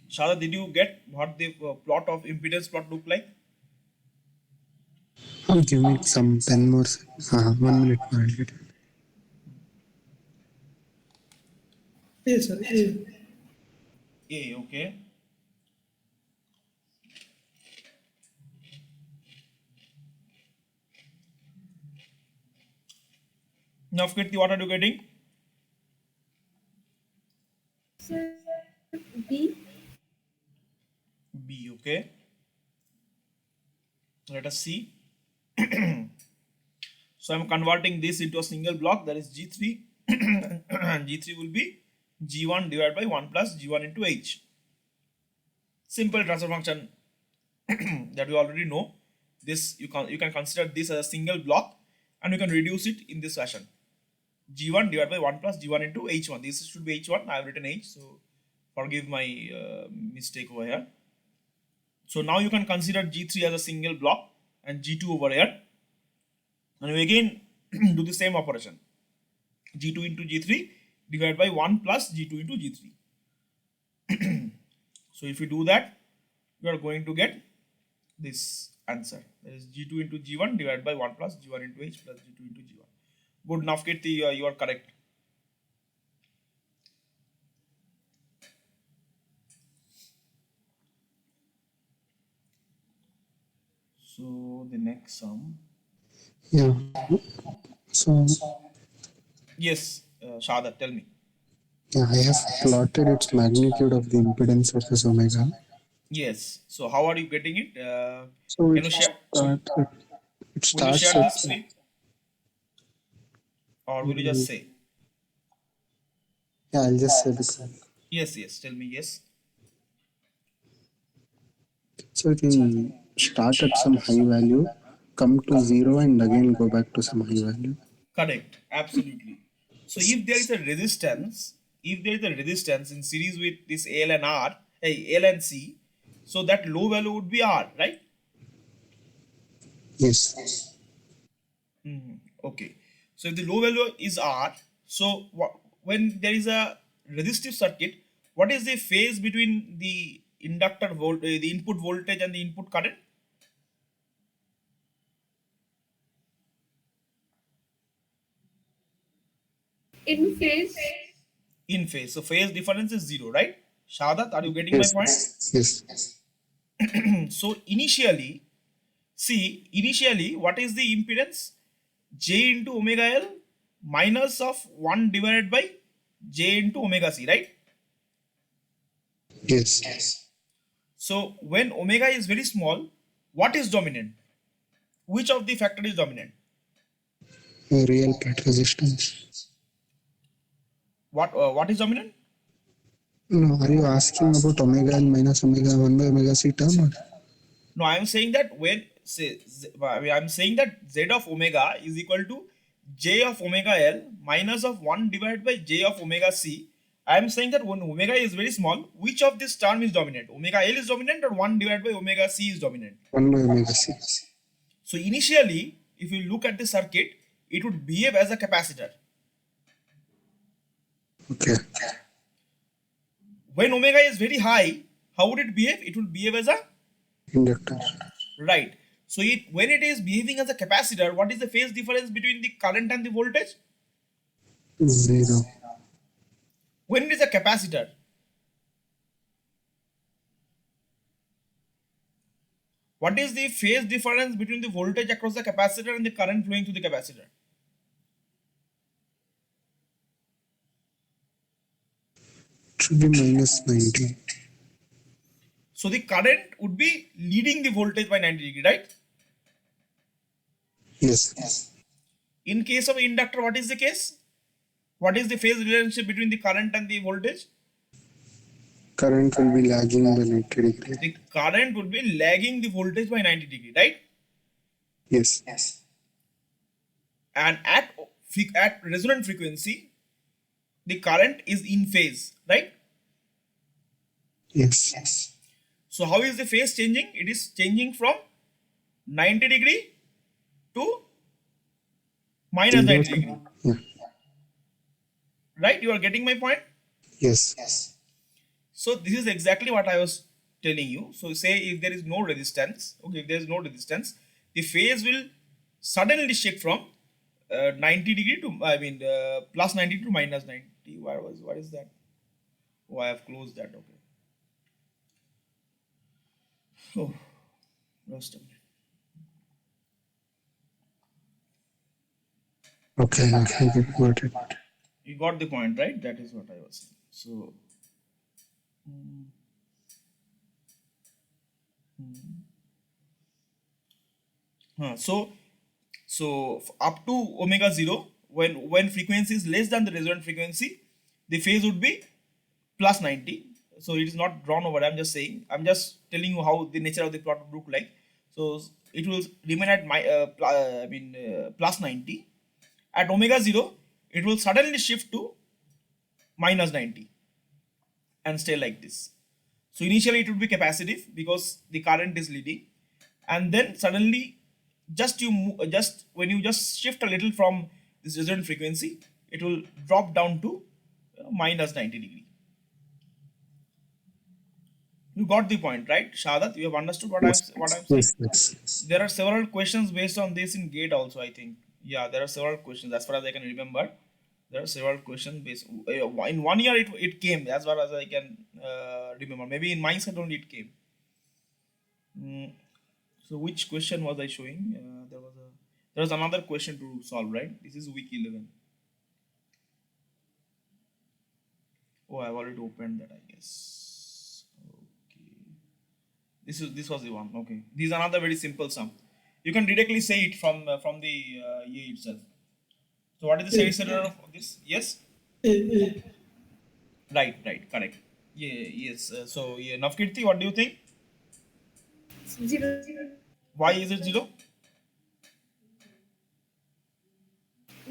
Shahadat, did you get what the plot of impedance plot look like? Oh, give me some 10 more. 1 minute more. I'll get it. A, sir, A. A, okay. Now, Kirti, what are you getting? Sir, B. B, okay. Let us see. So I'm converting this into a single block, that is G3. And G3 will be G1 divided by 1 plus G1 into H. Simple transfer function that we already know. This you can consider this as a single block, and you can reduce it in this fashion. G1 divided by 1 plus G1 into H1. This should be H1. I have written H, so forgive my mistake over here. So now you can consider G3 as a single block and G2 over here. And we again do the same operation. G2 into G3 divided by 1 plus G2 into G3. So if you do that, you are going to get this answer. That is G2 into G1 divided by 1 plus G1 into H plus G2 into G1. Good, Nafkirti, you are correct. So the next sum. Yeah. So, Yes, Shahadat, tell me. yeah, I have plotted its magnitude of the impedance versus omega. Yes. So how are you getting it? So Can it you share? starts. It Will you starts share at this screen? or will you just say? Yeah, I'll just say because. Yes, yes. Tell me yes. So it will start at some high value, come to zero, and again go back to some high value. Correct. Absolutely. So if there is a resistance, if there is a resistance in series with this L and R, L and C, so that low value would be R, right? Yes. Okay. So if the low value is R, so when there is a resistive circuit, what is the phase between the inductor the input voltage and the input current? In phase. In phase. So phase difference is zero, right? Shahadat, are you getting my point? Yes. Yes. So initially, what is the impedance? J into omega L minus of 1 divided by J into omega C, right? Yes. So when omega is very small, what is dominant? Which of the factor is dominant? Real part resistance. What is dominant? No, are you asking about omega L minus omega 1 by omega C term? Or? No, I am saying that when say I am saying that Z of omega is equal to J of omega L minus of 1 divided by J of omega C. I am saying that when omega is very small, which of this term is dominant? Omega L is dominant or 1 divided by omega C is dominant? 1 by omega C. So initially, if you look at the circuit, it would behave as a capacitor. Okay. When omega is very high, how would it behave? It will behave as a Inductor. right. So when it is behaving as a capacitor, what is the phase difference between the current and the voltage? 0. When it is a capacitor, what is the phase difference between the voltage across the capacitor and the current flowing through the capacitor? It should be minus 90. So the current would be leading the voltage by 90 degree, right? Yes. In case of inductor, what is the case? What is the phase relationship between the current and the voltage? Current will be lagging by 90 degree. The current would be lagging the voltage by 90 degree, right? Yes. And at resonant frequency, the current is in phase, right? Yes. So how is the phase changing? It is changing from 90 degree to minus 90 degree, Yeah. right? You are getting my point? Yes. So this is exactly what I was telling you. So say if there is no resistance, okay, if there is no resistance, the phase will suddenly shift from 90 degree to plus 90 to minus 90. What is that? Oh, I have closed that. Okay. Oh, lost a minute. Okay. I got it. You got the point, right? That is what I was saying. So up to omega 0, when frequency is less than the resonant frequency, the phase would be plus 90. So it is not drawn over. I'm just saying. I'm just telling you how the nature of the plot would look like. So it will remain at plus 90. At omega 0, it will suddenly shift to minus 90 and stay like this. So initially it would be capacitive because the current is leading, and then suddenly just when you just shift a little from this resonant frequency, it will drop down to minus 90 degree. You got the point, right, Shadat? You have understood what I'm saying. Yes. There are several questions based on this in GATE also, I think. Yeah, there are several questions as far as I can remember. There are several questions based in 1 year. It came as far as I can remember. Maybe in mindset only it came. So which question was I showing? There was another question to solve, right? This is week 11. Oh, I've already opened that, I guess. Okay. This was the one. Okay. This is another very simple sum. You can directly say it from the EA itself. So what is the steady state error of this? Yes. A. Right, correct. Yeah, yes. So, yeah, Navkirti, what do you think? Zero. Why is it zero?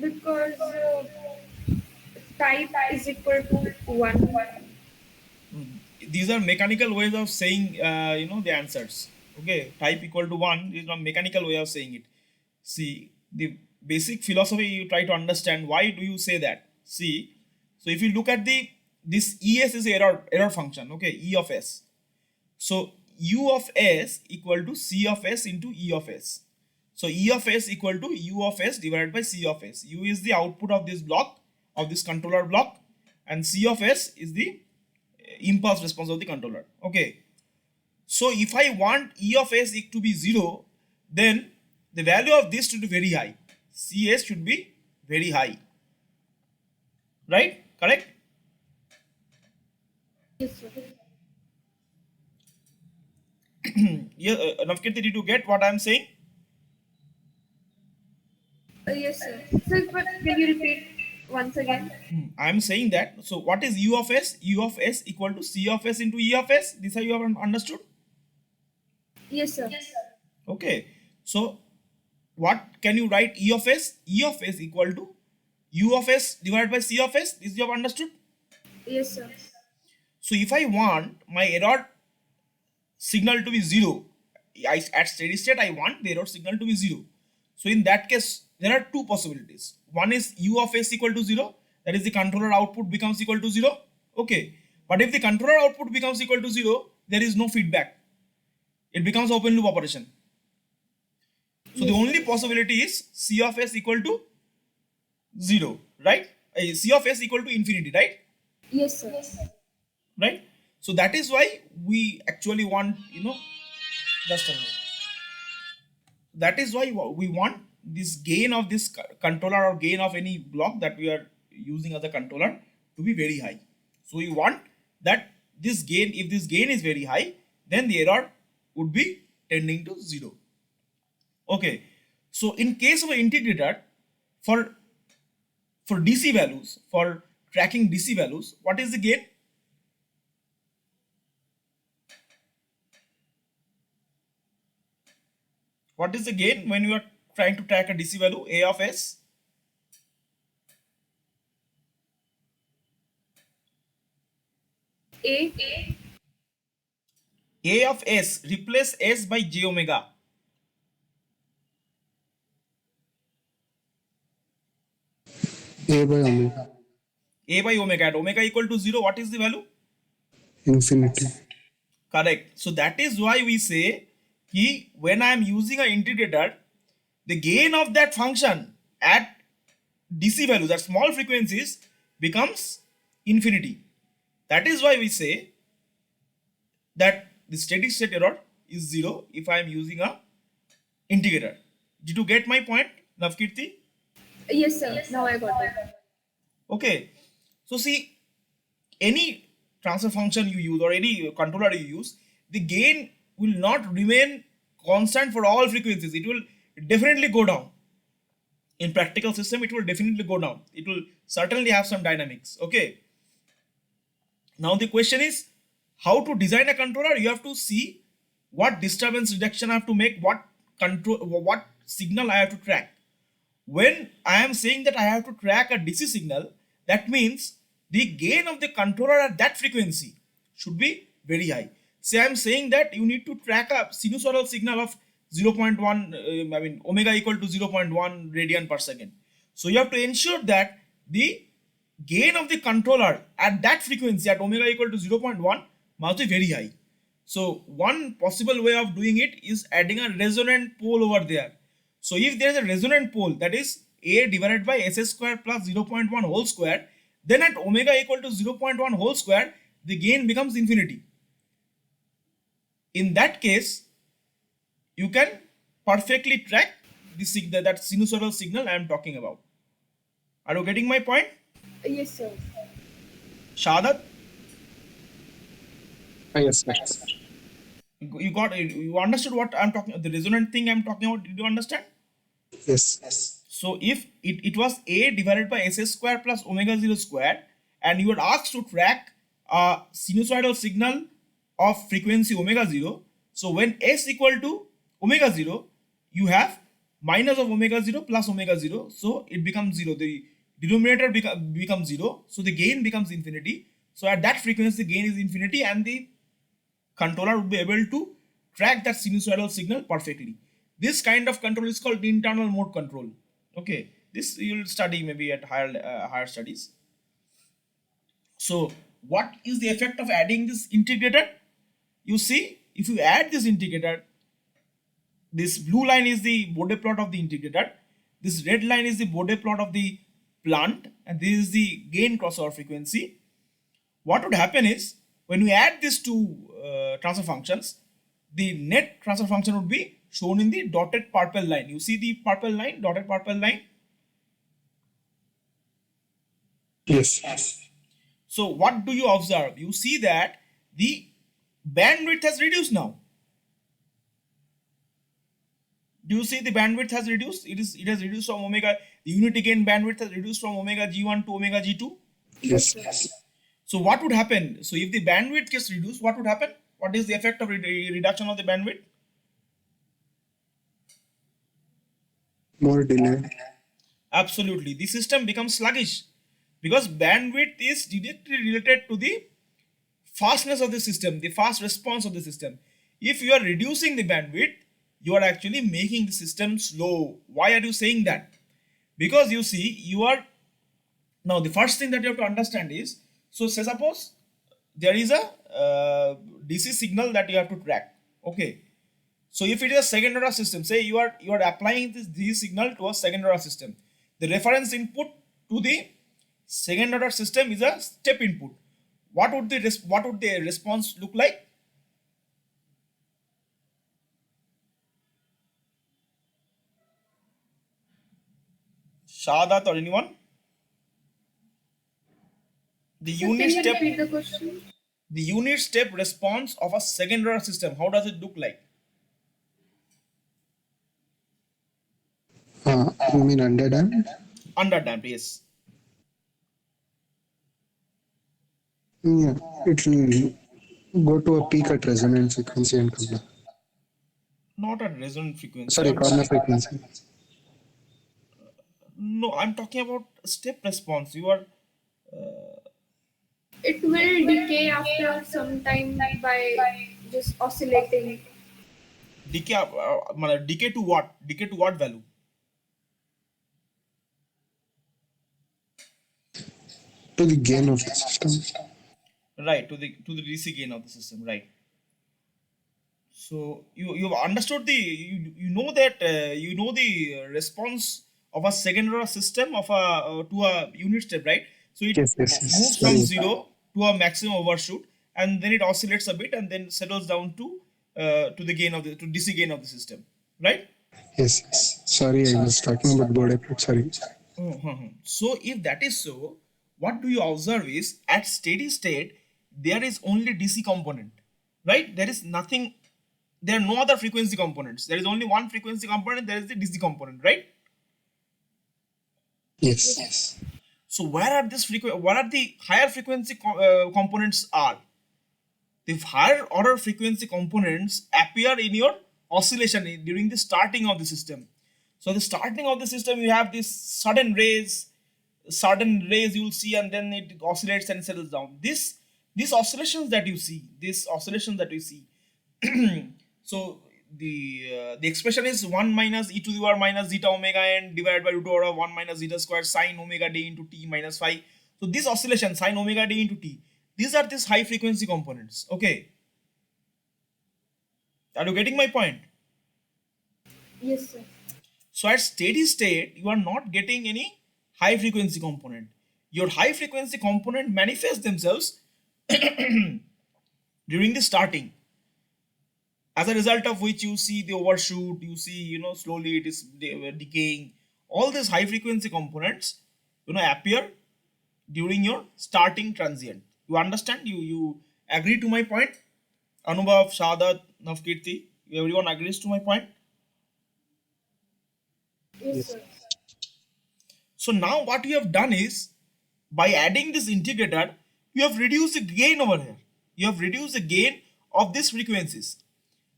Because type is equal to 1. These are mechanical ways of saying, the answers. Okay, type equal to one is a mechanical way of saying it. See, the basic philosophy you try to understand. Why do you say that? See, so if you look at this ES is error function. Okay, E of S. So U of S equal to C of S into E of S. So E of S equal to U of S divided by C of S. U is the output of this block, of this controller block, and C of S is the impulse response of the controller. Okay. So if I want E of S to be 0, then the value of this should be very high. CS should be very high. Right? Correct? Yes, sir. Yeah, Navkirti, did you get what I am saying? Yes, sir. Sir, but can you repeat once again? I am saying that. So what is U of S? U of S equal to C of S into E of S. This how you have understood? Yes, sir. Okay. So what can you write E of S? E of S equal to U of S divided by C of S. This you have understood? Yes, sir. So if I want my error signal to be 0, at steady state I want the error signal to be 0. So in that case, there are two possibilities. One is U of S equal to 0, that is the controller output becomes equal to 0. Okay. But if the controller output becomes equal to 0, there is no feedback. It becomes open loop operation. So the only possibility is C of S equal to 0, right? C of S equal to infinity, right? Yes, sir. Right? So that is why we actually want, just a minute. That is why we want this gain of this controller or gain of any block that we are using as a controller to be very high. So we want that this gain, if this gain is very high, then the error would be tending to 0. Okay. So in case of an integrator, for DC values, for tracking DC values, what is the gain? What is the gain when you are trying to track a DC value? A of S. A. A of S, replace S by j omega. A by omega, A by omega, at omega equal to 0, what is the value? infinity. Correct. So that is why we say when I am using an integrator, the gain of that function at DC values, at small frequencies, becomes infinity. That is why we say that the steady state error is 0 if I am using a integrator. Did you get my point, Navkirti? Yes, sir. Now I got it. Okay. So see, any transfer function you use or any controller you use, the gain will not remain constant for all frequencies. It will definitely go down. In practical system, it will definitely go down. It will certainly have some dynamics. Okay. Now the question is how to design a controller. You have to see what disturbance reduction I have to make, what signal I have to track. When I am saying that I have to track a DC signal, that means the gain of the controller at that frequency should be very high. Say I am saying that you need to track a sinusoidal signal of 0.1, omega equal to 0.1 radian per second. So you have to ensure that the gain of the controller at that frequency at omega equal to 0.1 must be very high. So one possible way of doing it is adding a resonant pole over there. So if there is a resonant pole, that is A divided by S square plus 0.1 whole square, then at omega equal to 0.1 whole square, the gain becomes infinity. In that case, you can perfectly track the signal, that sinusoidal signal I am talking about. Are you getting my point? Yes, sir. Shahadat, Yes, sir. you got it. You understood what I'm talking, the resonant thing I'm talking about. Did you understand? Yes. So if it was a divided by s square plus omega 0 square, and you were asked to track a sinusoidal signal of frequency omega 0, so when s equal to omega 0, you have minus of omega 0 plus omega 0, so it becomes 0. The denominator becomes 0, so the gain becomes infinity. So at that frequency, the gain is infinity, and the controller would be able to track that sinusoidal signal perfectly. This kind of control is called internal mode control. Okay, this you'll study maybe at higher studies. So what is the effect of adding this integrator? You see, if you add this integrator, this blue line is the Bode plot of the integrator, this red line is the Bode plot of the plant, and this is the gain crossover frequency. What would happen is, when we add these two transfer functions, the net transfer function would be shown in the dotted purple line. You see the purple line, dotted purple line. Yes. So what do you observe? You see that the bandwidth has reduced now. Do you see the bandwidth has reduced? It has reduced from omega. The unity gain bandwidth has reduced from omega g1 to omega g2. Yes. So what would happen? So if the bandwidth gets reduced, what would happen? What is the effect of reduction of the bandwidth? More delay. Absolutely. The system becomes sluggish because bandwidth is directly related to the fastness of the system, the fast response of the system. If you are reducing the bandwidth, you are actually making the system slow. Why are you saying that? Because you see, you are now, the first thing that you have to understand is, so say suppose there is a DC signal that you have to track. Okay. So if it is a second order system, say you are applying this DC signal to a second order system, the reference input to the second order system is a step input. What would the response look like? Shahadat or anyone? The So unit can you step, repeat the question? the unit step response of a second order system, how does it look like? You mean underdamped? Underdamped, yes. Yeah, it will go to a peak at resonant frequency and come back. Not at resonant frequency. Sorry, corner frequency. No, I'm talking about step response. You are It will decay after some time by just oscillating. decay to what? Decay to what value? To the gain of the system. Right, to the DC gain of the system, right? So you've understood you know that you know the response of a second order system of a to a unit step, right? So it Yes. moves from Sorry. 0 to a maximum overshoot, and then it oscillates a bit and then settles down to the gain of the to DC gain of the system, right? Yes. Sorry, I was talking about Bode plot. Sorry. So if that is so, what do you observe is at steady state there is only DC component, right? There is nothing. There are no other frequency components. There is only one frequency component. There is the DC component, right? Yes. So where are this what are the higher frequency components are? The higher order frequency components appear in your oscillation during the starting of the system. So the starting of the system, you have this sudden raise you will see, and then it oscillates and settles down. These oscillations that you see, so the expression is 1 minus e to the power minus zeta omega n divided by root over of 1 minus zeta square sine omega d into t minus phi. So this oscillation sine omega d into t, these are these high frequency components. Okay, are you getting my point? Yes, sir. So at steady state, you are not getting any high frequency component. Your high frequency component manifests themselves during the starting, as a result of which you see the overshoot, you see, slowly it is decaying. All these high frequency components, appear during your starting transient. You understand? You agree to my point? Anubhav, Shahadat, Navkirti, everyone agrees to my point? Yes, sir. So now what you have done is, by adding this integrator, you have reduced the gain over here. You have reduced the gain of these frequencies.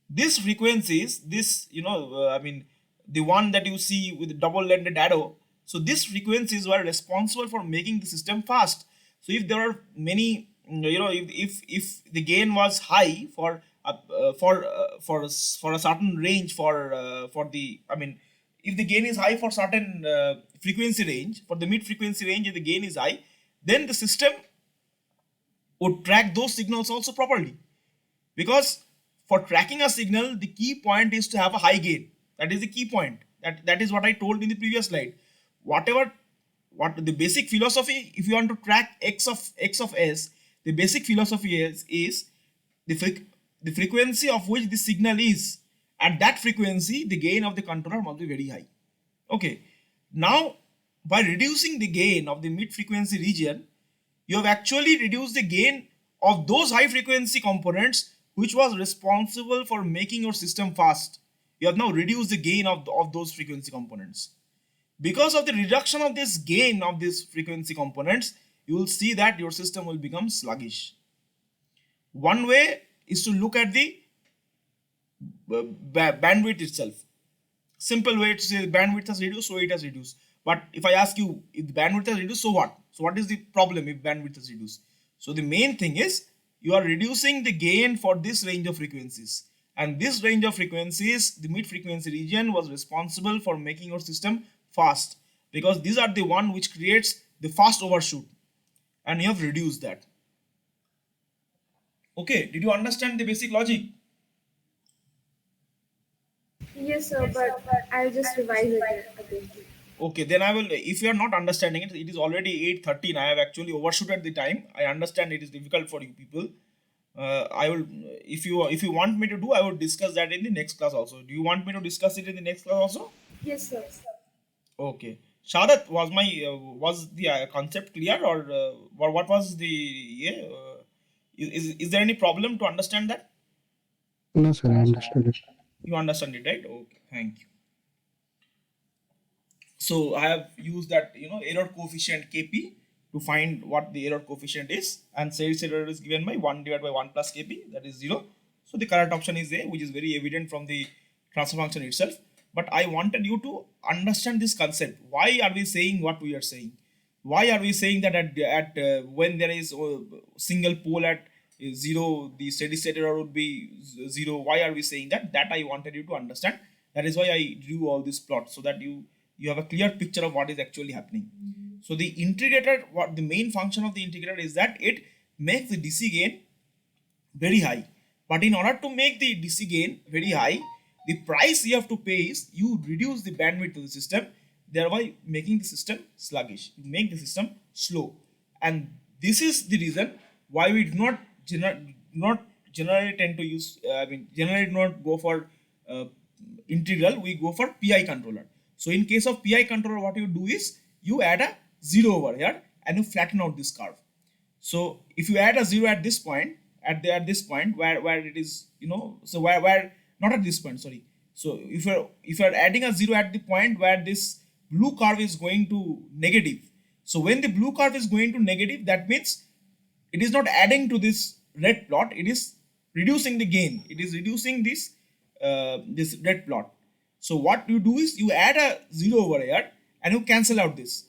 These frequencies, this, I mean, the one that you see with the double-ended arrow. So these frequencies were responsible for making the system fast. So if there are many, if the gain was high for a certain range, for the, I mean, if the gain is high for certain frequency range, for the mid frequency range, if the gain is high, then the system would track those signals also properly. Because for tracking a signal, the key point is to have a high gain. That is the key point. That is what I told in the previous slide. Whatever, what the basic philosophy, if you want to track x of s, the basic philosophy is the frequency of which the signal is. At that frequency, the gain of the controller must be very high. Okay. Now, by reducing the gain of the mid frequency region, you have actually reduced the gain of those high frequency components which was responsible for making your system fast. You have now reduced the gain of those frequency components. Because of the reduction of this gain of these frequency components, you will see that your system will become sluggish. One way is to look at the bandwidth itself. Simple way to say the bandwidth has reduced, so it has reduced. But if I ask you, if the bandwidth has reduced, so what? So what is the problem if bandwidth has reduced? So the main thing is you are reducing the gain for this range of frequencies. And this range of frequencies, the mid frequency region, was responsible for making your system fast, because these are the one which creates the fast overshoot, and you have reduced that. Okay, did you understand the basic logic? Yes, sir, but I'll just revise it again. Okay, then I will, if you are not understanding it, it is already 8:13. I have actually overshooted the time. I understand it is difficult for you people. I will, if you want me to do, I will discuss that in the next class also. Do you want me to discuss it in the next class also? Yes, sir. Okay. Shadat, was the concept clear, or what was the, yeah? Is there any problem to understand that? No, sir, I understood it. You understand it, right? Okay, thank you. So I have used that, error coefficient Kp to find what the error coefficient is, and says error is given by 1 divided by 1 plus Kp, that is 0. So the correct option is A, which is very evident from the transfer function itself. But I wanted you to understand this concept. Why are we saying what we are saying? Why are we saying that when there is a single pole at 0, the steady state error would be 0? Why are we saying that? That I wanted you to understand. That is why I drew all this plot, so that you have a clear picture of what is actually happening. So the integrator, what the main function of the integrator is that it makes the DC gain very high. But in order to make the DC gain very high, the price you have to pay is you reduce the bandwidth to the system, thereby making the system sluggish. You make the system slow. And this is the reason why we do not generally tend to use, generally do not go for integral, we go for PI controller. So in case of PI controller, what you do is you add a 0 over here and you flatten out this curve. So if you add a 0 at this point, at this point where it is, so where not at this point, sorry. So if you're adding a 0 at the point where this blue curve is going to negative. So when the blue curve is going to negative, that means it is not adding to this red plot, it is reducing the gain. It is reducing this red plot. So what you do is you add a 0 over here and you cancel out this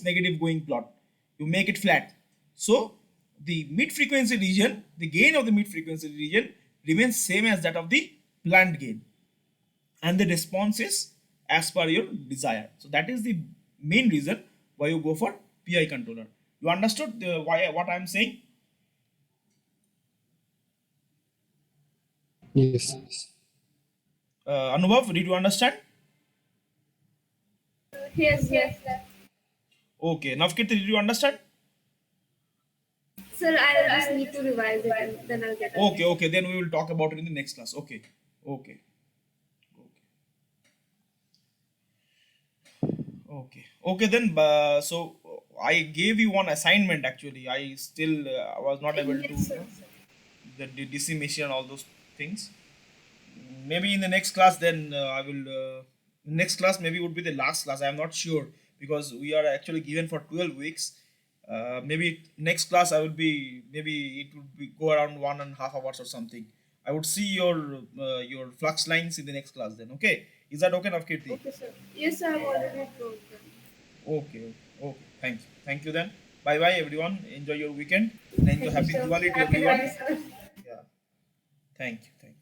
negative going plot. You make it flat. So the mid frequency region, the gain of the mid frequency region remains same as that of the planned gain, and the response is as per your desire. So that is the main reason why you go for PI controller. You understood what I am saying? Yes. Anubhav, did you understand? Yes, yes. Okay. Navkirti, did you understand? Sir, I'll just need to revise it and then I'll get it. Okay. Then we will talk about it in the next class. Okay. Then, so I gave you one assignment actually. I still was not able to, Yes, sir. the decimation and all those things. Maybe in the next class, then I will. Next class maybe would be the last class. I am not sure, because we are actually given for 12 weeks. Maybe next class I would be, maybe it would be go around 1.5 hours or something. I would see your flux lines in the next class then. Okay, is that okay, Navkirti? Okay, sir. Yes, I have already told them. Okay, okay, okay. Thank you then. Bye bye everyone. Enjoy your weekend and enjoy Thank you, happy sir. Diwali to Happy everyone. Diwali, sir. Yeah. Thank you. Thank you.